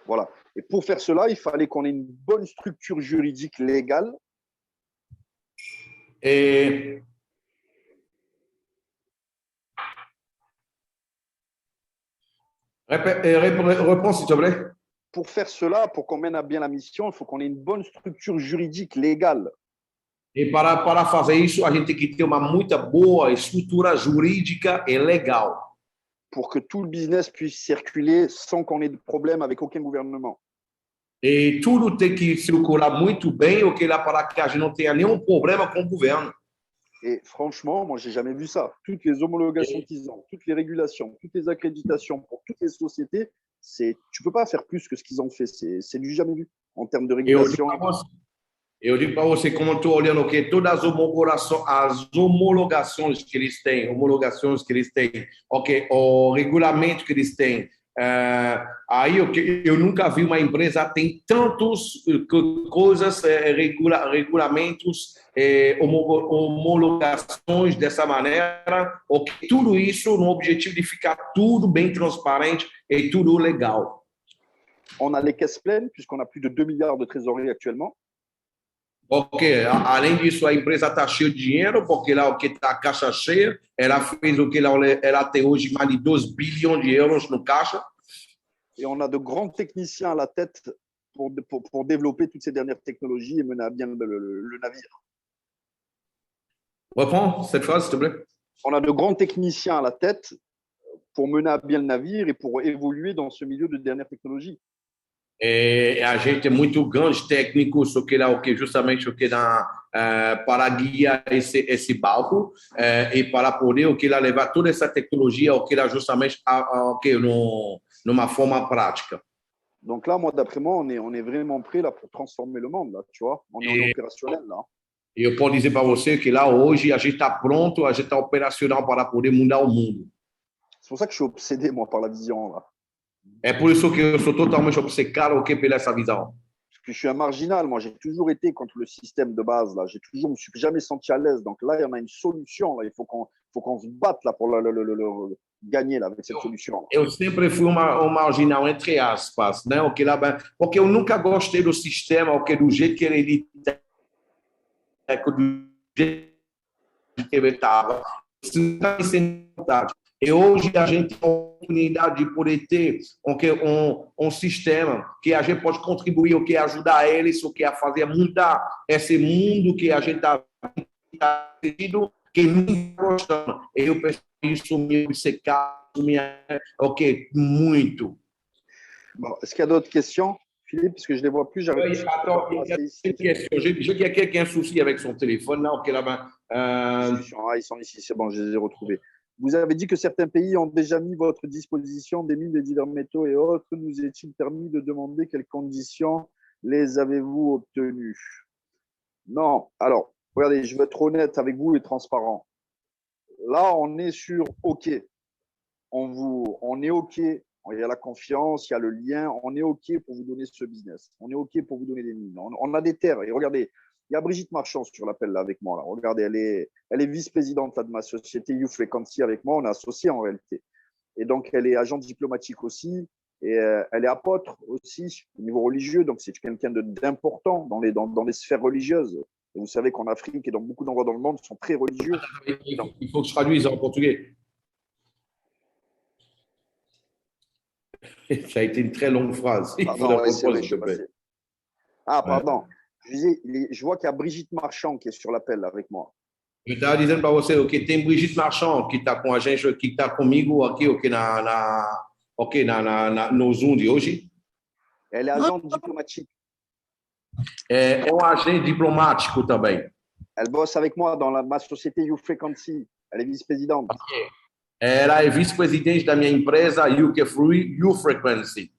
Voilà. Et pour faire cela, il fallait qu'on ait une bonne structure juridique légale. Et réponds, s'il te plaît. Pour faire cela, pour qu'on mène à bien la mission, il faut qu'on ait une bonne structure juridique légale. E para fazer isso, a gente tem que ter uma muito boa estrutura jurídica e legal. Pour que tout le business puisse circuler sans qu'on ait de problème avec aucun gouvernement. E tudo tem que circular muito bem, para que a gente não tenha nenhum problema com o governo. Et franchement, moi, j'ai jamais vu ça. Toutes les homologations qu'ils ont, toutes les régulations, toutes les accréditations pour toutes les sociétés, tu peux pas faire plus que ce qu'ils ont fait. C'est du jamais vu en termes de régulation. Eu digo para você, como estou olhando todas as homologações que eles têm, o regulamento que eles têm, Aí eu nunca vi uma empresa tem tantos coisas, regulamentos, homologações dessa maneira, tudo isso no objetivo de ficar tudo bem transparente e tudo legal. On a les caisses pleines, puisqu'on a plus de 2 milliards de trésorerie actuellement. Porque, além disso, a empresa está cheia de dinheiro, porque lá o que está a caixa cheia, ela fez o que ela tem hoje mais de 2 bilhões de euros no caixa. Et on a de grands techniciens à la tête pour développer toutes ces dernières technologies et mener à bien le navire. Reprends cette phrase, s'il te plaît. On a de grands techniciens à la tête pour mener à bien le navire et pour évoluer dans ce milieu de dernière technologie. E a gente é muito grande técnico, só que lá o que justamente o que dá para guiar esse barco e para poder o que lá levar toda essa tecnologia o que lá justamente o que numa forma prática. Donc là, moi, d'après moi, on est vraiment prêt là pour transformer le monde, là, tu vois. On est opérationnel là. E eu posso dizer para você que lá hoje a gente está pronto, a gente está operacional para poder mudar o mundo. C'est pour ça que je suis obsédé, moi, par la vision là. É por isso que eu sou totalmente obcecado pela essa visão. Parce que je suis un marginal, moi, j'ai toujours été contre le système de base là. Je me suis jamais senti à l'aise. Donc là, il y en a une solution là. Il faut qu'on se batte là pour gagner là avec cette solution. Eu sempre fui um marginal entre aspas, né? O que lá, porque eu nunca gostei do sistema, o que do jeito que ele do jeito que ele estava. E hoje a gente tem a oportunidade de poder ter um sistema que a gente pode contribuir, o que ajudar eles, o que a fazer mudar esse mundo que a gente está vivendo, que ninguém está gostando. Eu penso isso me obcecar, muito. Bon, est-ce qu'il y a d'autres questions, Philippe, parce que je ne les vois plus. Attends, il y a une question. J'ai qu'il y a quelqu'un qui a un souci avec son téléphone là. Ok, là-bas. Ils sont ici, c'est bon, je les ai retrouvés. Vous avez dit que certains pays ont déjà mis à votre disposition des mines de divers métaux et autres. Nous est-il permis de demander quelles conditions les avez-vous obtenues? Non. Alors, regardez, je vais être honnête avec vous et transparent. Là, on est sur OK. On est OK. Il y a la confiance, il y a le lien. On est OK pour vous donner ce business. On est OK pour vous donner des mines. On a des terres. Et regardez, il y a Brigitte Marchand sur l'appel là avec moi. Là. Regardez, elle est vice-présidente là, de ma société You Frequency avec moi. On est associés en réalité. Et donc, elle est agent diplomatique aussi. Et elle est apôtre aussi au niveau religieux. Donc, c'est quelqu'un d'important dans les sphères religieuses. Et vous savez qu'en Afrique et dans beaucoup d'endroits dans le monde, ils sont très religieux. Il faut que je traduise en portugais. Ça a été une très longue phrase. Pardon. Je vois qu'il y a Brigitte Marchand qui est sur l'appel avec moi. Eu estava dizendo para você, que tem Brigitte Marchand que está com a gente, que está comigo aqui, no Zoom de hoje. Elle est agent diplomatique. É um agente diplomático também. Elle bosse avec moi dans ma société You Frequency. Elle est vice-présidente. Ela é vice-presidente da minha empresa UK Free You Frequency.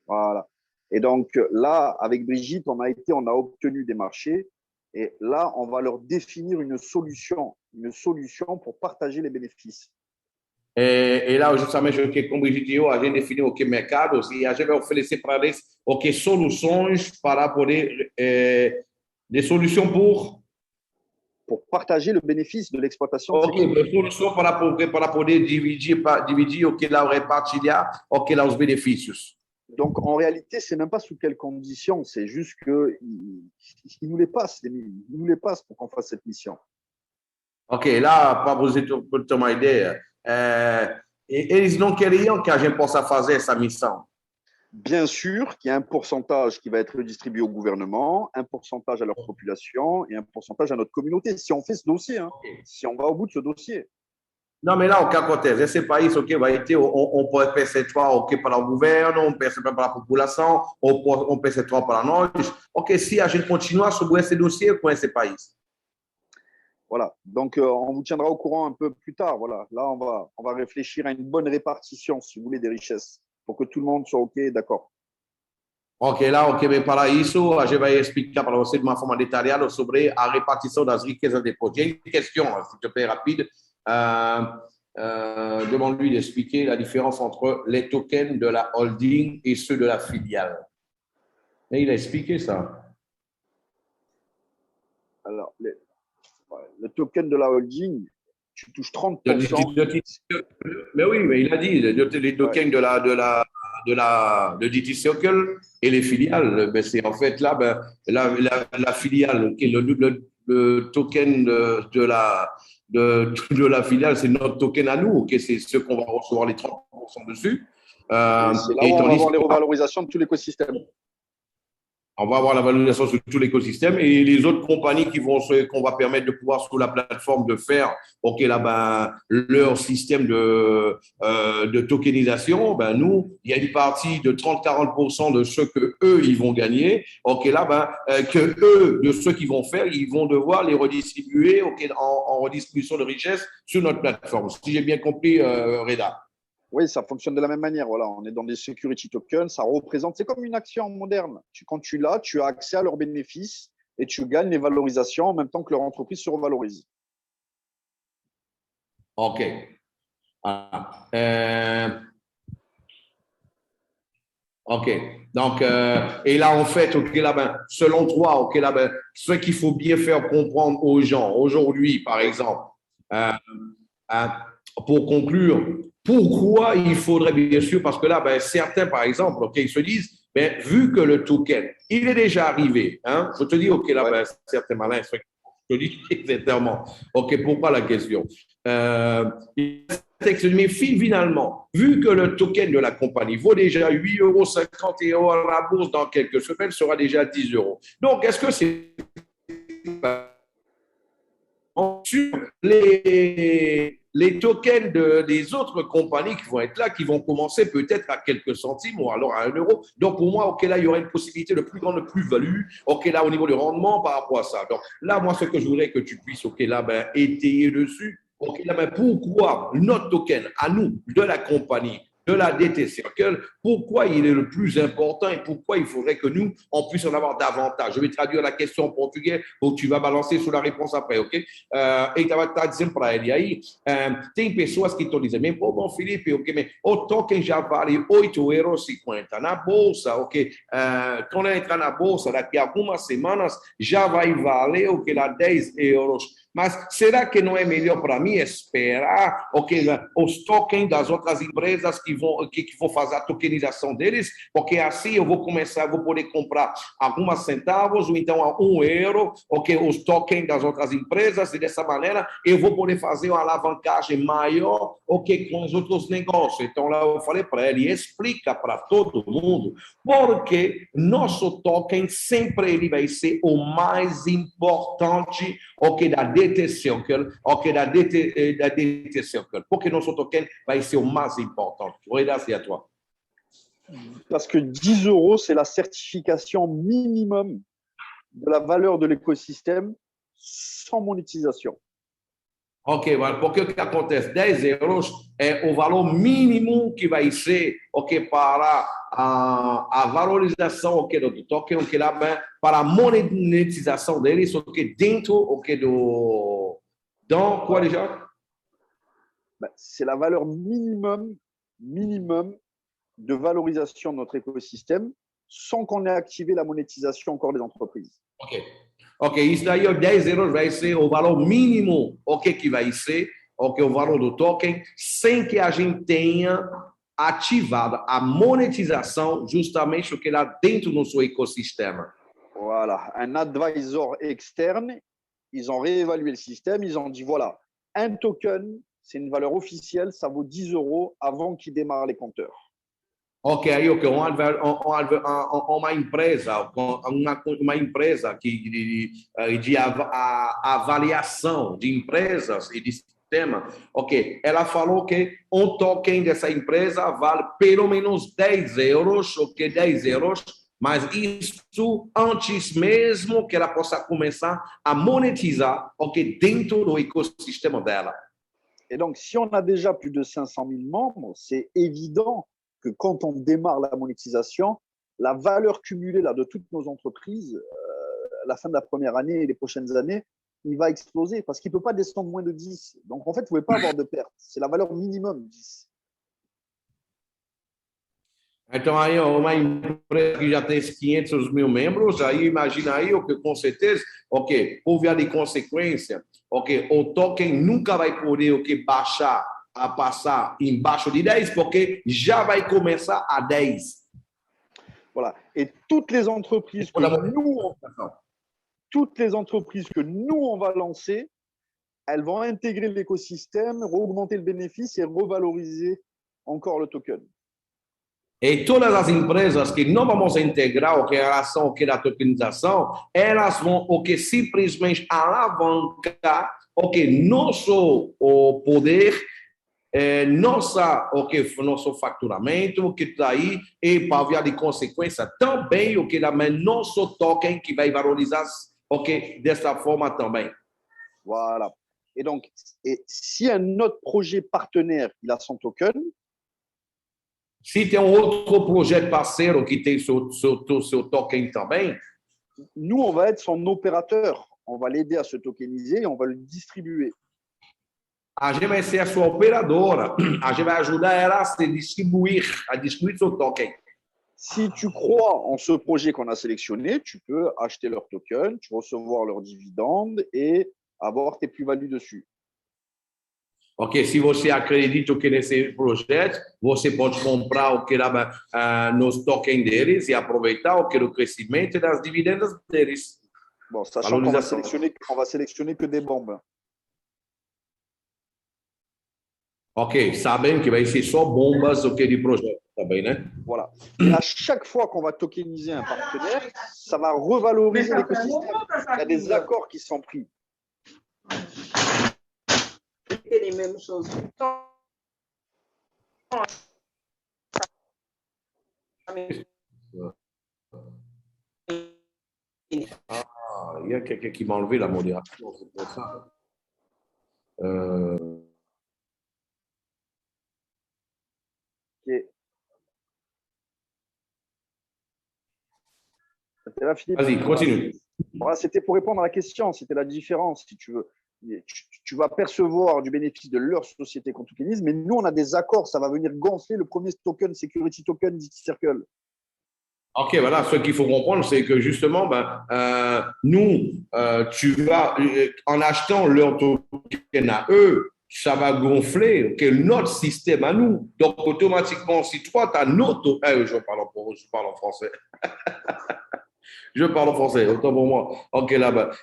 Voilà. Et donc là, avec Brigitte, on a obtenu des marchés. Et là, on va leur définir une solution pour partager les bénéfices. E lá, justamente, com Brigitte e eu, a gente definiu o que mercados e a gente vai oferecer para eles o que soluções para poder des solutions pour partager le bénéfice de l'exploitation. Des solutions para poder dividir o que lá repartilhar o que lá os benefícios. Donc, en réalité, c'est même pas sous quelles conditions, c'est juste qu'ils nous les passent, ils nous les passent pour qu'on fasse cette mission. Ok, là, para você ter uma ideia, eles não queriam que a gente possa fazer essa missão. Bien sûr qu'il y a un pourcentage qui va être redistribué au gouvernement, un pourcentage à leur population et un pourcentage à notre communauté. Si on fait ce dossier, si on va au bout de ce dossier. Não, mas lá o que acontece? Esse país vai ter um percentual para o governo, um percentual para a população, ou um percentual para nós. Ok, se a gente continuar sobre esse dossiê com esse país. Voilà, donc on vous tiendra au courant un peu plus tard. Voilà, là on va réfléchir à une bonne répartition, si vous voulez, des richesses, pour que tout le monde soit ok, d'accord. Ok, lá para isso a gente vai explicar para você de uma forma detalhada sobre a repartição das riquezas depois. J'ai une question, s'il te plaît, rapide. Demande-lui d'expliquer la différence entre les tokens de la holding et ceux de la filiale. Et il a expliqué ça. Alors, le token de la holding, tu touches 30%. Mais oui, mais il a dit les tokens de DT Circle et les filiales. Ben, c'est en fait là, ben, la filiale, le token de la filiale, c'est notre token à nous. Okay, c'est ce qu'on va recevoir les 30% dessus. C'est là où on va avoir les revalorisations de tout l'écosystème. On va avoir la valorisation sur tout l'écosystème et les autres compagnies qu'on va permettre de pouvoir sur la plateforme de faire, ok, là, ben, leur système de tokenisation, ben, nous, il y a une partie de 30-40% de ce que eux, ils vont gagner, ok, là, ben, que eux, de ce qu'ils vont faire, ils vont devoir les redistribuer, ok, en redistribution de richesse sur notre plateforme. Si j'ai bien compris, Reda. Oui, ça fonctionne de la même manière. Voilà, on est dans des security tokens. Ça représente, c'est comme une action moderne. Quand tu l'as, tu as accès à leurs bénéfices et tu gagnes les valorisations en même temps que leur entreprise se revalorise. OK. OK. Donc, et là, en fait, OK, là, ben, selon toi, OK, là, ben, ce qu'il faut bien faire comprendre aux gens aujourd'hui, par exemple, pour conclure, pourquoi il faudrait bien sûr, parce que là, ben, certains, par exemple, OK, ils se disent, ben, vu que le token, il est déjà arrivé, hein, je te dis, OK, là, ben, certains malins, je te dis exactement, OK, pourquoi la question? Mais finalement, vu que le token de la compagnie vaut déjà 8,50 € à la bourse dans quelques semaines, sera déjà 10 €. Donc, est-ce que c'est sur les tokens des autres compagnies qui vont être là, qui vont commencer peut-être à quelques centimes ou alors à 1 euro. Donc, pour moi, OK, là, il y aura une possibilité de plus grande plus-value, OK, là, au niveau du rendement par rapport à ça. Donc, là, moi, ce que je voudrais que tu puisses, OK, là, ben, étayer dessus, OK, là, ben, pourquoi notre token, à nous, de la compagnie, de la DT Circle, pourquoi il est le plus important et pourquoi il faudrait que nous, on puisse en avoir davantage. Je vais traduire la question en portugais pour que tu vas balancer sur la réponse après, OK? Ele estava dizendo para ele. Aí, tem pessoas que estão dizendo, pô, bom, Felipe, ok, mas o token já vale 8,50 € na bolsa, ok? Quando entrar na bolsa, daqui a algumas semanas, já vai valer o que lá 10 euros. Mas será que não é melhor para mim esperar os tokens das outras empresas que vão fazer a tokenização deles? Porque assim eu vou poder comprar algumas centavos ou então a 1 euro, os tokens das outras empresas, e dessa maneira eu vou poder fazer uma alavancagem maior com os outros negócios. Então lá eu falei para ele, explica para todo mundo porque nosso token sempre ele vai ser o mais importante da DT Circle, da DT Circle. Porque nosso token vai ser o mais importante. Reda, c'est à toi. Parce que 10 €, c'est la certification minimum de la valeur de l'écosystème sans monétisation. Ok, porque o que acontece? 10 euros é o valor mínimo que vai ser para a valorização do token, lá, para a monetização deles, dentro do. Dans quoi déjà? C'est la valeur minimum de valorisation de notre écosystème sans qu'on ait activé la monétisation encore des entreprises. Ok, isso daí, 10 euros vai ser o valor mínimo, que vai ser, o valor do token, sem que a gente tenha ativado a monetização justamente lá dentro do seu ecossistema. Voilà, un advisor externe, ils ont réévalué le système, ils ont dit, voilà, un token, c'est une valeur officielle, ça vaut 10 € avant qu'il démarre les compteurs. Ok, uma empresa que de avaliação de empresas e de sistema, ela falou que token dessa empresa vale pelo menos 10 euros, 10 euros, mas isso antes mesmo que ela possa começar a monetizar, dentro do ecossistema dela. Et donc, si on a déjà plus de 500 000 membres, c'est évident que quand on démarre la monétisation, la valeur cumulée là, de toutes nos entreprises, à la fin de la première année et les prochaines années, il va exploser parce qu'il ne peut pas descendre moins de 10. Donc, en fait, vous ne pouvez pas avoir de perte. C'est la valeur minimum, 10. Então, aí, uma empresa que já tem 500 mil membros, aí imagina aí, o que com certeza, ok, houve ali consequência, ok, o token nunca vai poder o que baixar a passar embaixo de 10, porque já vai começar a 10. Voilà. Et toutes les entreprises que nous, on va lancer, elles vont intégrer l'écosystème, augmenter le bénéfice et revaloriser encore le token. E todas as empresas que não vamos integrar o que em relação ao que da tokenização, elas vão o que simplesmente alavancar o que nosso o poder, nosso faturamento que está aí e para via de consequência também o que também nosso token que vai valorizar o que dessa forma também. Voilà. Et donc, si un autre projet partenaire il a son token, se tem outro projeto parceiro que tem seu token também, nous, on va être son opérateur. On va l'aider à se tokeniser et on va le distribuer. A gente vai ser a sua operadora. A gente vai ajudar ela a distribuir seu token. Si tu crois en ce projet qu'on a sélectionné, tu peux acheter leur token, tu recevoir leurs dividendes et avoir tes plus-values dessus. Ok, se você acredita que nesse projeto, você pode comprar o que nos tokens deles e aproveitar o que o crescimento das dividendas deles. Bon, sachant qu'on va sélectionner que des bombes. Ok, sabem que vai ser só bombas o que de projeto também, né? Voilà. Et à chaque fois qu'on va tokeniser un partenaire, ça va revaloriser l'écosystème. Il y a des accords qui sont pris. Les mêmes choses. Ah, il y a quelqu'un qui m'a enlevé la modération, c'est pour ça. Okay. Vas-y, continue. Voilà, c'était pour répondre à la question, c'était la différence, si tu veux. Tu vas percevoir du bénéfice de leur société qu'on tokenise, mais nous, on a des accords, ça va venir gonfler le premier token, security token d'ETHCircle. Ok, voilà, ce qu'il faut comprendre, c'est que justement, nous, tu vas, en achetant leur token à eux, ça va gonfler notre système à nous. Donc, automatiquement, si toi, tu as notre… je parle en français. Je parle en français, autant pour moi. Ok, là-bas.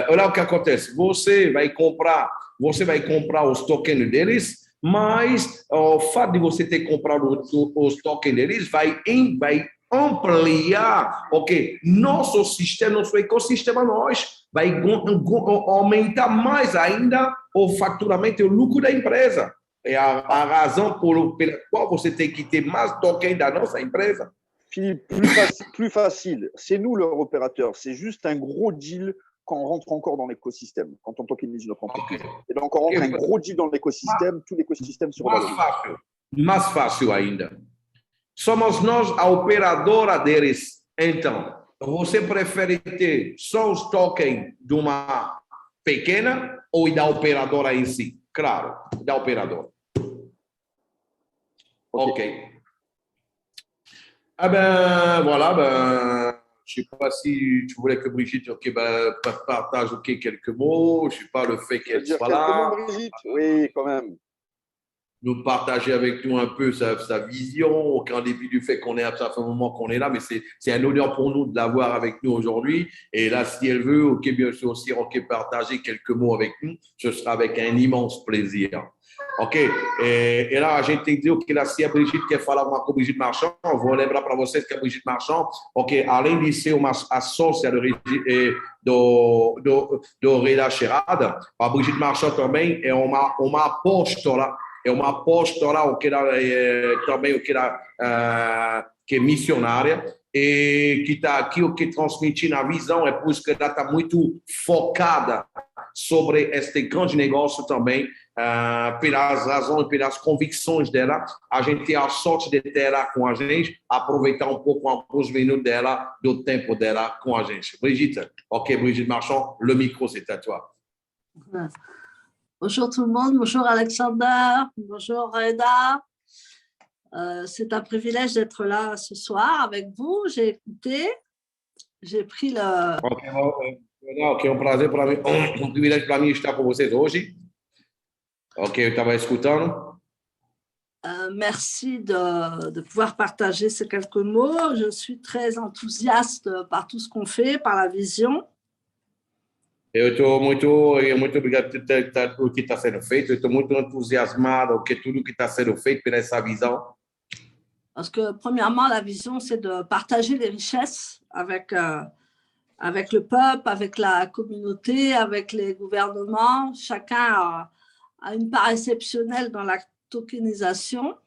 Olha o que acontece. Você vai comprar os tokens deles, mas o fato de você ter comprado os tokens deles vai ampliar, nosso sistema, nosso ecossistema, vai aumentar mais ainda o faturamento e o lucro da empresa. É a razão pela qual você tem que ter mais tokens da nossa empresa. Philippe, plus facile. C'est nous leur opérateur. C'est juste un gros deal quand on rentre encore dans l'écosystème, quand on tokenise notre entreprise. Et donc, on rentre un gros deal dans l'écosystème, tout l'écosystème se revalorise. Mais fácil ainda. Somos nós a operadora deles. Então, você prefere ter só os tokens de uma pequena ou da operadora em si? Claro, da operadora. Ok. Ah ben, voilà, je ne sais pas si tu voulais que Brigitte partage quelques mots, je ne sais pas le fait qu'elle soit là. Brigitte, oui, quand même. Nous partager avec nous un peu sa vision, au début du fait qu'on est à un moment qu'on est là, mais c'est un honneur pour nous de l'avoir avec nous aujourd'hui. Et là, si elle veut, bien sûr aussi, partager quelques mots avec nous, ce sera avec un immense plaisir. Ok? E lá a gente tem que dizer que lá, se a Brigitte quer falar alguma coisa, Brigitte Marchand, eu vou lembrar para vocês que a Brigitte Marchand, além de ser uma sócia do Rei da Cheirada, a Brigitte Marchand também é uma apóstola, que é missionária e que está aqui o que transmitir na visão, é por isso que ela está muito focada sobre este grande negócio também, pelas razões e pelas convicções dela. A gente tem a sorte de ter ela com a gente, aproveitar um pouco alguns minutos dela, do tempo dela com a gente. Brigitte, ok, Brigitte Marchand, le micro c'est à toi. Bonjour tout le monde, bonjour Alexander, bonjour Reda. C'est un privilège d'être là ce soir avec vous. J'ai écouté, j'ai pris le. Ok, ok, é um prazer para mim, um privilégio para mim estar com vocês hoje. Ok, eu estava escutando. Merci de pouvoir partager ces quelques mots. Je suis très enthousiaste par tout ce qu'on fait, par la vision. Eu estou muito obrigado por que está sendo feito. Eu estou muito entusiasmado com tudo que está sendo feito por essa visão. Parce que, premièrement, la vision, c'est de partager les richesses avec le peuple, avec la communauté, avec les gouvernements. Chacun a une part exceptionnelle dans la tokenisation.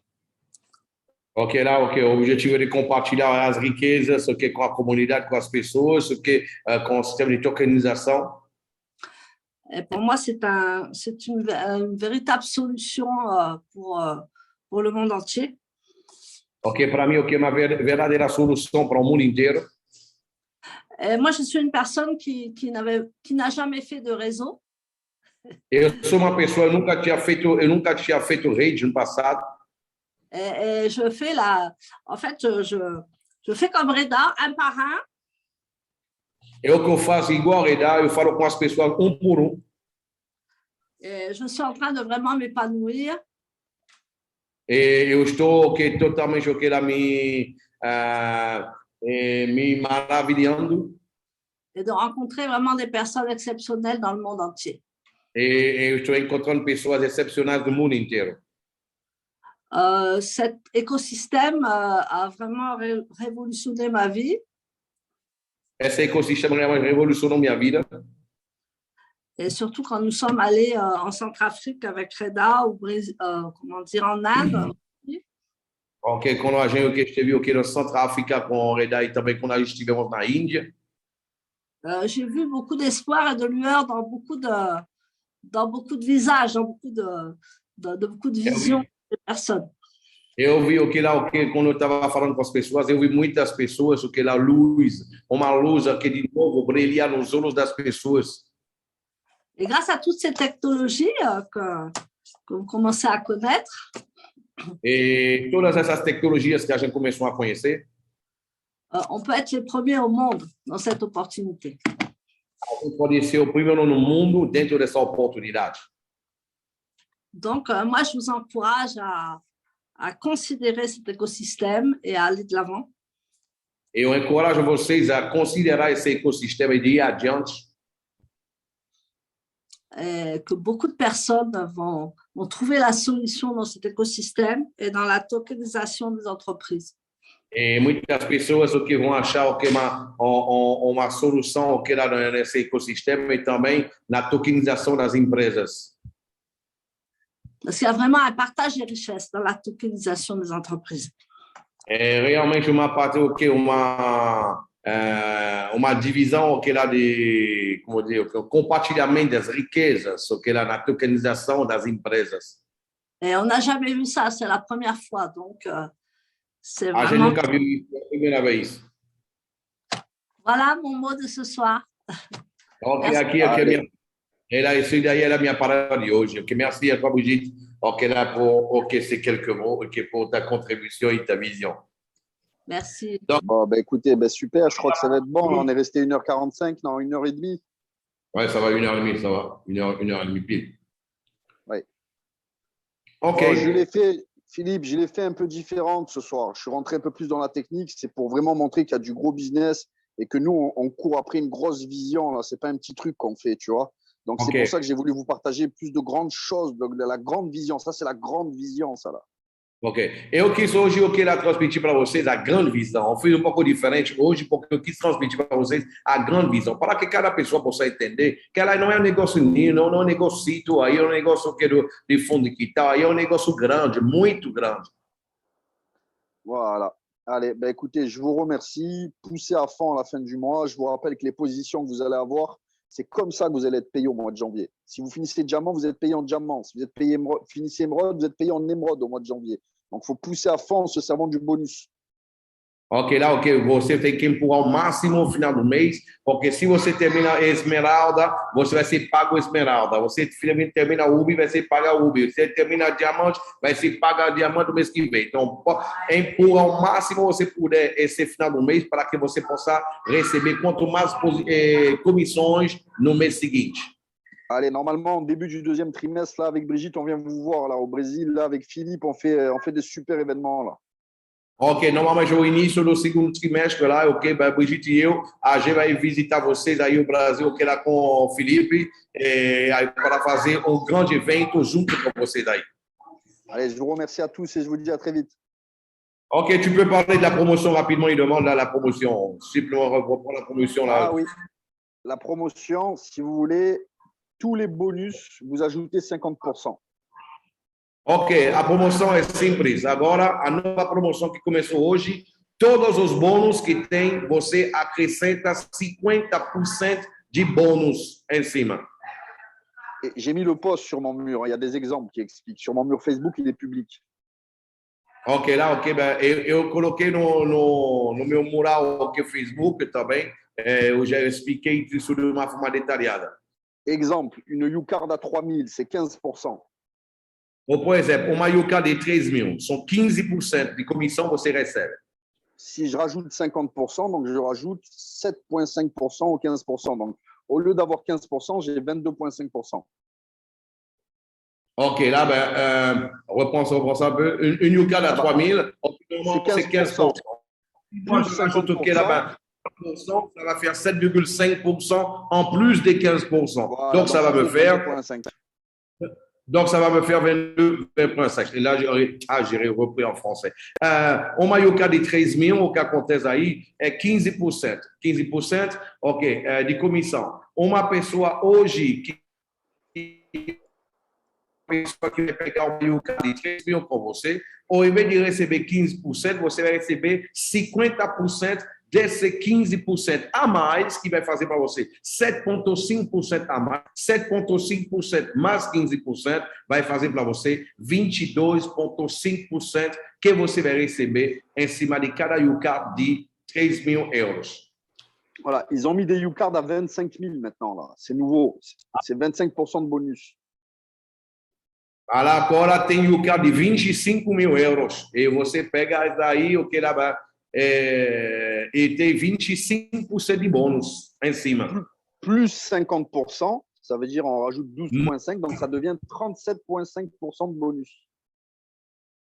Ok, lá, ok. O objetivo é de compartilhar as riquezas, ok, com a comunidade, com as pessoas, ok, com o sistema de tokenização. Et pour moi, c'est une véritable solution pour le monde entier. Ok, para mim, ok, uma verdadeira solução para o mundo inteiro. Et moi, je suis une personne qui n'a jamais fait de réseau. Eu sou uma pessoa, eu nunca tinha feito rede no passado. Et je fais en fait, je fais comme Reda, un par un. É o que eu faço igual, Reda, eu falo com as pessoas um por um. Et je suis en train de vraiment m'épanouir. E eu estou okay, totalmente okay, lá me maravilhando. Et de rencontrer vraiment des personnes exceptionnelles dans le monde entier. E eu estou encontrando pessoas excepcionais do mundo inteiro. Cet écosystème a vraiment révolutionné ma vie. Esse ecossistema realmente revolucionou minha vida. Et surtout quand nous sommes allés en Centrafrique avec Reda, ou comment dire, en Inde. Ok, quando a gente esteve aqui no Centro-África com o Reda e também quando a gente estivemos na Índia. J'ai vu beaucoup d'espoir et de lueur dans beaucoup de visages, dans beaucoup de visions de personnes. Eu vi o que lá, quando eu estava falando com as pessoas, eu vi muitas pessoas, o que lá, luz, uma luz que de novo brilha nos olhos das pessoas. Et grâce à toutes ces technologies que vous commencez à connaître, E todas essas tecnologias que a gente começou a conhecer, on peut être les premiers au monde dans cette opportunité. a gente pode ser o primeiro no mundo dentro dessa oportunidade. Donc, moi, je vous encourage à considérer cet écosystème et à aller de l'avant. Eu encorajo vocês a considerar esse ecossistema e de ir adiante. Et que beaucoup de personnes vont trouver la solution dans cet écosystème et dans la tokenisation des entreprises. E muitas pessoas o que vão achar o que uma solução o que lá nesse ecossistema e também na tokenização das empresas. Parce qu'il y a vraiment un partage des richesses dans la tokenisation des entreprises. É realmente uma parte o que uma divisão o que lá de como dizer, o compartilhamento das riquezas o que lá na tokenização das empresas. Et on n'a jamais vu ça, c'est la première fois, donc c'est A gente vraiment. nunca viu isso, é a primeira vez. Voilà mon mot de ce soir. Ok, Merci. aqui a minha isso daí era a minha palavra de hoje. Ok, merci à toi, Brigitte. Ok, là pour ces quelques mots, ok, pour ta contribution et ta vision. Merci. Bon, bah, écoutez, bah, super, je crois que ça va être bon. Là, on est resté 1h45, non, 1h30. Ouais, ça va, 1h30, ça va. 1h30 pile. Oui. Ok. Bon, je l'ai fait, Philippe, je l'ai fait un peu différente ce soir. Je suis rentré un peu plus dans la technique. C'est pour vraiment montrer qu'il y a du gros business et que nous, on court après une grosse vision. Ce n'est pas un petit truc qu'on fait, tu vois. Donc, c'est pour ça que j'ai voulu vous partager plus de grandes choses, de la grande vision. Ça, c'est la grande vision, ça, là. Ok. Eu quis hoje eu queria transmitir para vocês a grande visão. Eu fiz um pouco diferente hoje porque eu quis transmitir para vocês a grande visão, para que cada pessoa possa entender que ela não é um negócio não é um negócio aí, é um negócio que de fundo de quintal, aí é um negócio grande, muito grande. Voilà. Allez, ben écoutez, je vous remercie. Poussez à fond à la fin du mois. Je vous rappelle que les positions que vous allez avoir, c'est comme ça que vous allez être payé au mois de janvier. Si vous finissez diamant, vous êtes payé en diamant. Si vous êtes payé finissez émeraude, vous êtes payé en émeraude au mois de janvier. Donc, il faut pousser à fond en se servant du bonus. Ok, lá, ok, você tem que empurrar o máximo no final do mês, porque se você termina Esmeralda, você vai ser pago Esmeralda. Você termina Ubi, vai ser pago Ubi. Você termina Diamante, vai ser pago Diamante no mês que vem. Então, empurra o máximo que você puder esse final do mês para que você possa receber quanto mais comissões no mês seguinte. Allez, normalement, au début du deuxième trimestre, là, avec Brigitte, on vient vous voir là, au Brésil. Là, avec Philippe, on fait des super événements. Là. Ok, normalmente o início do segundo trimestre lá, ok, Brigitte e eu, a gente vai visitar vocês aí o Brasil, ok, lá com o Felipe, aí para fazer um grande evento junto com vocês aí. Allez, je vous remercie à tous et je vous dis à très vite. Ok, tu peux parler de la promotion rapidement, il demande là la promotion, simplement reprendre la promotion là. Ah oui, la promotion, si vous voulez, tous les bonus, vous ajoutez 50%. Ok, a promoção é simples. Agora, a nova promoção que começou hoje, todos os bônus que tem, você acrescenta 50% de bônus em cima. J'ai mis le post sur mon mur. Il y a des exemples qui expliquent. Sur mon mur Facebook, il est public. Ok, lá, ok. Eu coloquei no meu mural ok, Facebook também. Eu já expliquei isso de uma forma detalhada. Exemple, une U-Card à 3000, c'est 15%. Ou, por exemplo, uma Yuka de 3 mil, são 15% de comissão que você recebe. Si je rajoute 50%, donc je rajoute 7,5% ou 15%. Donc, au lieu d'avoir 15%, j'ai 22,5%. Ok, là, reprends ça un peu. Une Yuka à 3 000, c'est 15%. Moi, je rajoute OK là-bas. Ça va faire 7,5% en plus des 15%. Voilà, donc, ça va me faire 22,5. Donc, ça va me faire 22,5. Et là, j'ai repris en français. Uma Yuka de 13 mil, o que acontece aí é 15%. 15%, ok, de comissão. Uma pessoa hoje que vai pegar uma Yuka de 3 mil com você, ao invés de receber 15%, você vai receber 50% desse 15% a mais que vai fazer para você 7,5% a mais, 7,5% mais 15% vai fazer para você 22,5% que você vai receber em cima de cada U-Card de 3 mil euros. Voilà, ils ont mis des U-Cards à 25 000 maintenant. Là. C'est nouveau, c'est 25% de bonus. Agora tem U-Card de 25 mil euros e você pega daí o que lá e tem 25% de bônus em cima. Plus 50%, ça veut dire on rajoute 12,5%, donc ça devient 37,5% de bonus.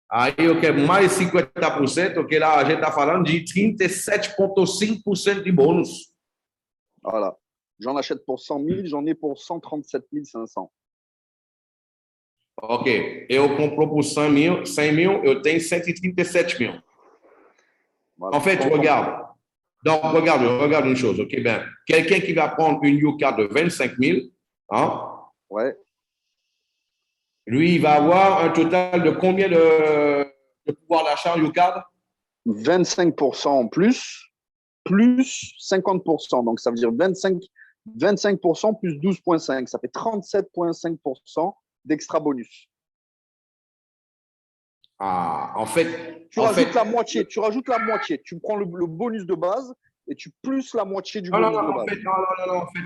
Aí o que mais 50%, o que lá a gente está falando de 37,5% de bônus. Voilà. J'en achète pour 100 000, j'en ai pour 137 500. Ok, eu compro por 100 mil, eu tenho 137 mil. Voilà. En fait, regarde. Donc, regarde une chose, ok? Ben, quelqu'un qui va prendre une Yuka de 25 000, hein? Ouais. Lui, il va avoir un total de combien de pouvoir d'achat en Yuka? 25% en plus 50%. Donc, ça veut dire 25% plus 12,5%. Ça fait 37,5% d'extra bonus. Ah, en fait, tu rajoutes la moitié. Tu rajoutes la moitié. Tu prends le bonus de base et tu plus la moitié du bonus de base.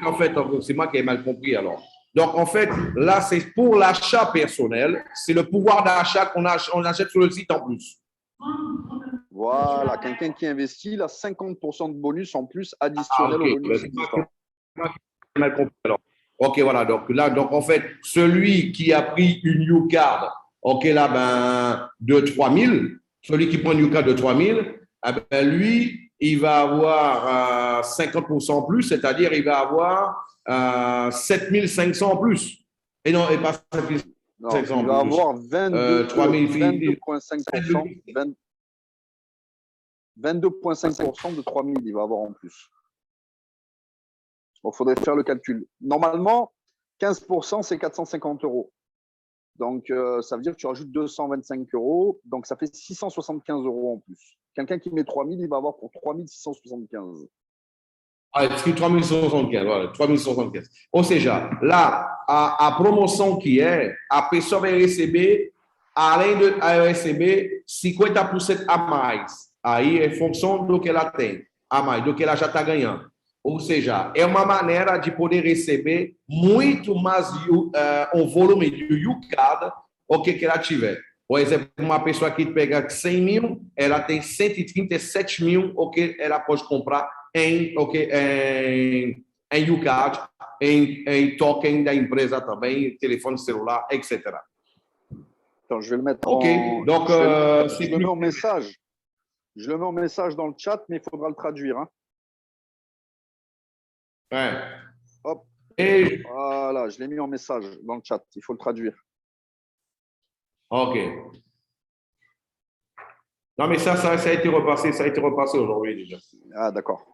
En fait, c'est moi qui ai mal compris alors. Donc, en fait, là, c'est pour l'achat personnel. C'est le pouvoir d'achat qu'on achète sur le site en plus. Voilà, quelqu'un qui investit, il a 50% de bonus en plus additionnel au bonus existant. Mal compris alors. Ok, voilà. Donc, là, en fait, celui qui a pris une U-Card, ok, là, ben, de 3 000, celui qui prend une U-Card de 3 000, ben, lui, il va avoir 50% en plus, c'est-à-dire il va avoir 7 500 en plus. Et non, et pas 7 500 il va avoir 22,5%. 22,5% de 3 000, il va avoir en plus. Il faudrait faire le calcul. Normalement, 15%, c'est 450 €. Donc, ça veut dire que tu rajoutes 225 €. Donc, ça fait 675 € en plus. Quelqu'un qui met 3 000, il va avoir pour 3 675. Ah, c'est 3 675, voilà, 3 675. Ou seja, lá, a promoção que é, a pessoa vai receber, além de receber 50% a mais. Aí é função do que ela tem, a mais, do que ela já está ganhando. Ou seja, é uma maneira de poder receber muito mais um volume de yucada o que ela tiver. Por exemplo, uma pessoa que pega 100 mil, ela tem 137 mil o que ela pode comprar em yucad, em token da empresa também, telefone celular, etc. Attends, je vais le mettre OK, donc je le mets en message. Je le mets en message dans le chat, mais il faudra le traduire. Hein. Ouais. Hop. Et Voilà, je l'ai mis en message dans le chat. Il faut le traduire. OK. Non, mais ça a été repassé aujourd'hui déjà. Ah, d'accord.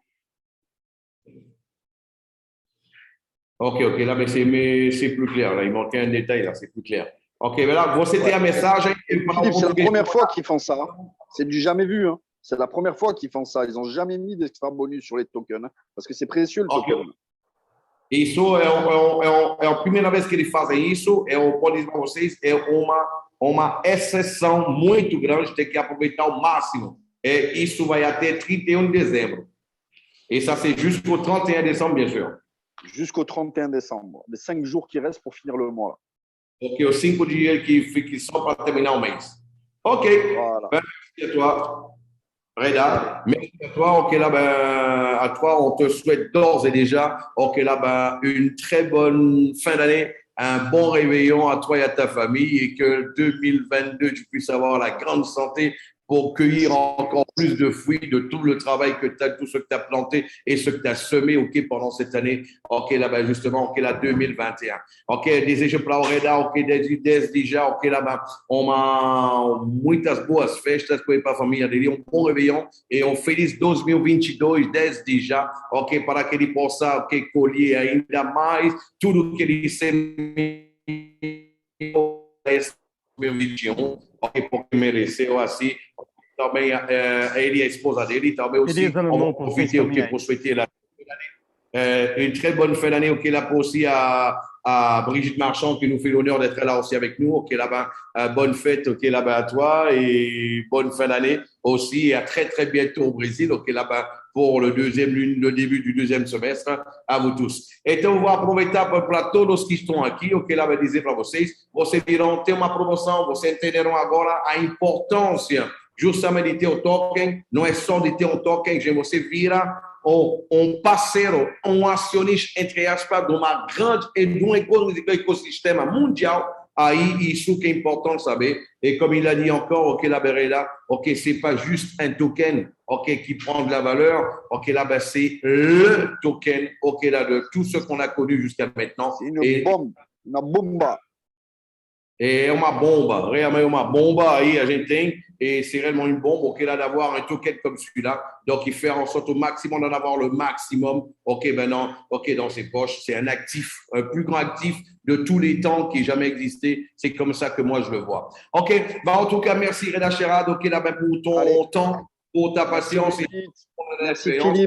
OK, là, mais c'est plus clair. Là, il manquait un détail, là, c'est plus clair. OK, mais là, c'était un message. Philippe, c'est la première fois qu'ils font ça. Hein. C'est du jamais vu. Hein. C'est la première fois qu'ils font ça. Ils n'ont jamais mis d'extra bonus sur les tokens. Hein, parce que c'est précieux le token. Isso é a primeira vez que eles fazem isso. Eu posso dizer para vocês, é uma exceção muito grande, tem que aproveitar ao máximo. Isso vai até 31 de dezembro. Et ça, c'est jusqu'au 31 décembre, bien sûr. Jusqu'au 31 décembre. Les 5 jours qui restent pour finir le mois. Ok, os 5 dias que só para terminar o mês. Ok, voilà. Merci à toi, Reda. Merci à toi. Ok, là, à toi, on te souhaite d'ores et déjà, ok, là, une très bonne fin d'année, un bon réveillon à toi et à ta famille et que 2022, tu puisses avoir la grande santé pour cueillir encore plus de fruits de tout le travail que tu as, tout ce que tu as planté et ce que tu as semé, ok, pendant cette année, ok, là, justement, ok, là, 2021. Ok, desejo para o Reda, ok, desde já, ok, lá, muitas boas festas para a família dele, um bom réveillon e um feliz 2022 desde já, ok, para que ele possa, ok, colher ainda mais tudo que ele semeou em 2021, ok, porque mereceu assim. Também ele e a esposa dele, também aussi, on va profiter pour souhaiter une très bonne fin d'année auquel a aussi à Brigitte Marchand qui nous fait l'honneur d'être là aussi avec nous. Ok, là-bas, bonne fête, ok, là-bas à toi et bonne fin d'année aussi. Et à très, très bientôt au Brésil, ok, là-bas pour le début du deuxième semestre. À vous tous. Então, eu vou aproveitar para todos que estão aqui, ok, lá vai dizer para vocês. Vocês irão ter uma promoção, vocês entenderão agora a importância justamente de ter o token. Não é só de ter um token, você vira um parceiro, um acionista, entre aspas, de uma grande e de um ecossistema mundial. Aí, isso que é importante saber. Et comme il a dit encore, ok, la Berella, ok, c'est pas juste un token, ok, qui prend de la valeur, ok, là, c'est le token, ok, là, de tout ce qu'on a connu jusqu'à maintenant. C'est une bombe, une bomba. É uma bomba, realmente uma bomba aí a gente tem, et c'est réellement une bombe, ok, là, d'avoir un token comme celui-là, donc il fait en sorte au maximum d'en avoir le maximum, ok, maintenant, ok, dans ses poches, c'est un actif, un plus grand actif de tous les temps qui ait jamais existé, c'est comme ça que moi je le vois. Ok, en tout cas, merci Reda Sherrad, ok, là, pour ton temps, pour ta patience et pour ton expérience.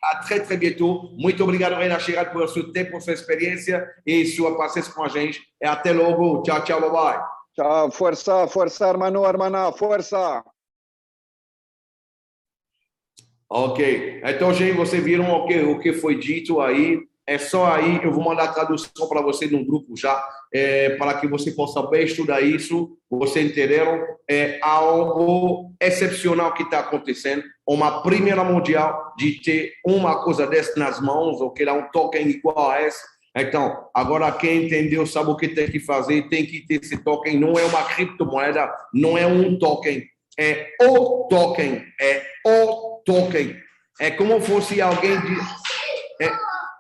A très, très bientôt. Muito obrigado, Reda Sherrad, por seu tempo, sua experiência e sua paciência com a gente. E até logo. Tchau, tchau, bye bye. Tchau, força, força, hermano, hermana, força. Ok. Então, gente, vocês viram o que foi dito aí. É só aí, eu vou mandar a tradução para você no grupo já, para que você possa bem estudar isso. Vocês entenderam? É algo excepcional que está acontecendo. Uma primeira mundial de ter uma coisa dessa nas mãos, ou que é um token igual a essa. Então, agora quem entendeu sabe o que tem que fazer, tem que ter esse token. Não é uma criptomoeda, não é um token. É o token. É o token. É como fosse alguém de...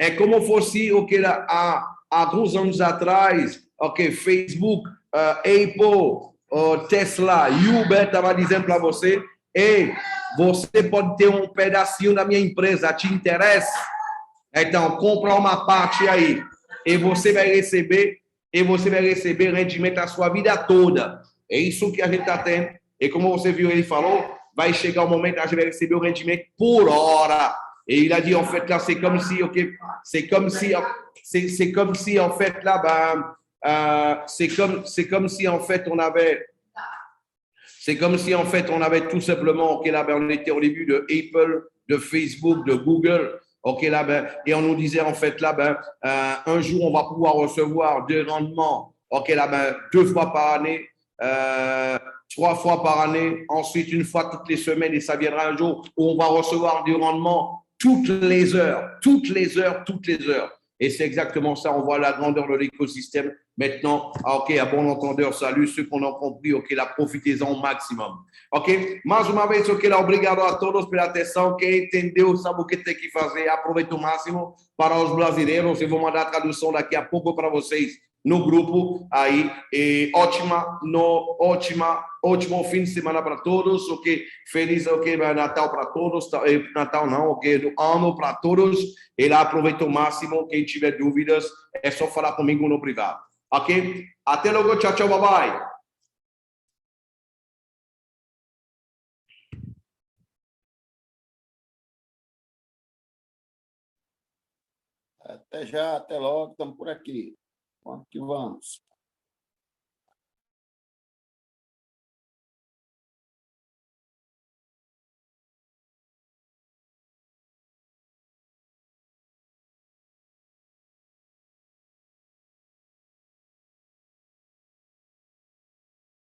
É como fosse o que era há alguns anos atrás, ok, Facebook, Apple, Tesla, Uber estava dizendo para você, ei, você pode ter um pedacinho da minha empresa, te interessa? Então, compra uma parte aí e você vai receber rendimento a sua vida toda. É isso que a gente está tendo. E como você viu, ele falou, vai chegar o momento que a gente vai receber o rendimento por hora. Et il a dit, en fait, là, c'est comme si, ok, c'est comme si, en fait, là, c'est comme si, en fait, C'est comme si, en fait, on avait tout simplement, OK, là, ben, on était au début de Apple, de Facebook, de Google, OK, là, ben, et on nous disait, en fait, là, ben, un jour, on va pouvoir recevoir des rendements, OK, là, ben, 2 fois par année, 3 fois par année, ensuite, 1 fois toutes les semaines, et ça viendra un jour où on va recevoir du rendement toutes les heures, toutes les heures, toutes les heures. Et c'est exactement ça, on voit la grandeur de l'écosystème. Maintenant, OK, à bon entendeur, salut, ceux qu'on a compris, OK, là, profitez-en au maximum. OK? Mais uma vez, OK, lá, obrigado a todos pela atenção. Quem entendeu, sabe o que tem que fazer, aproveita o máximo. Para os brasileiros, eu vou mandar a tradução daqui a pouco para vocês no grupo aí. E ótimo fim de semana para todos, ok? Feliz, ok, Natal para todos, Natal não, ok, do ano para todos. E lá aproveita o máximo. Quem tiver dúvidas, é só falar comigo no privado, ok? Até logo, tchau, tchau, bye bye. Até já, até logo, estamos por aqui. Vamos que vamos.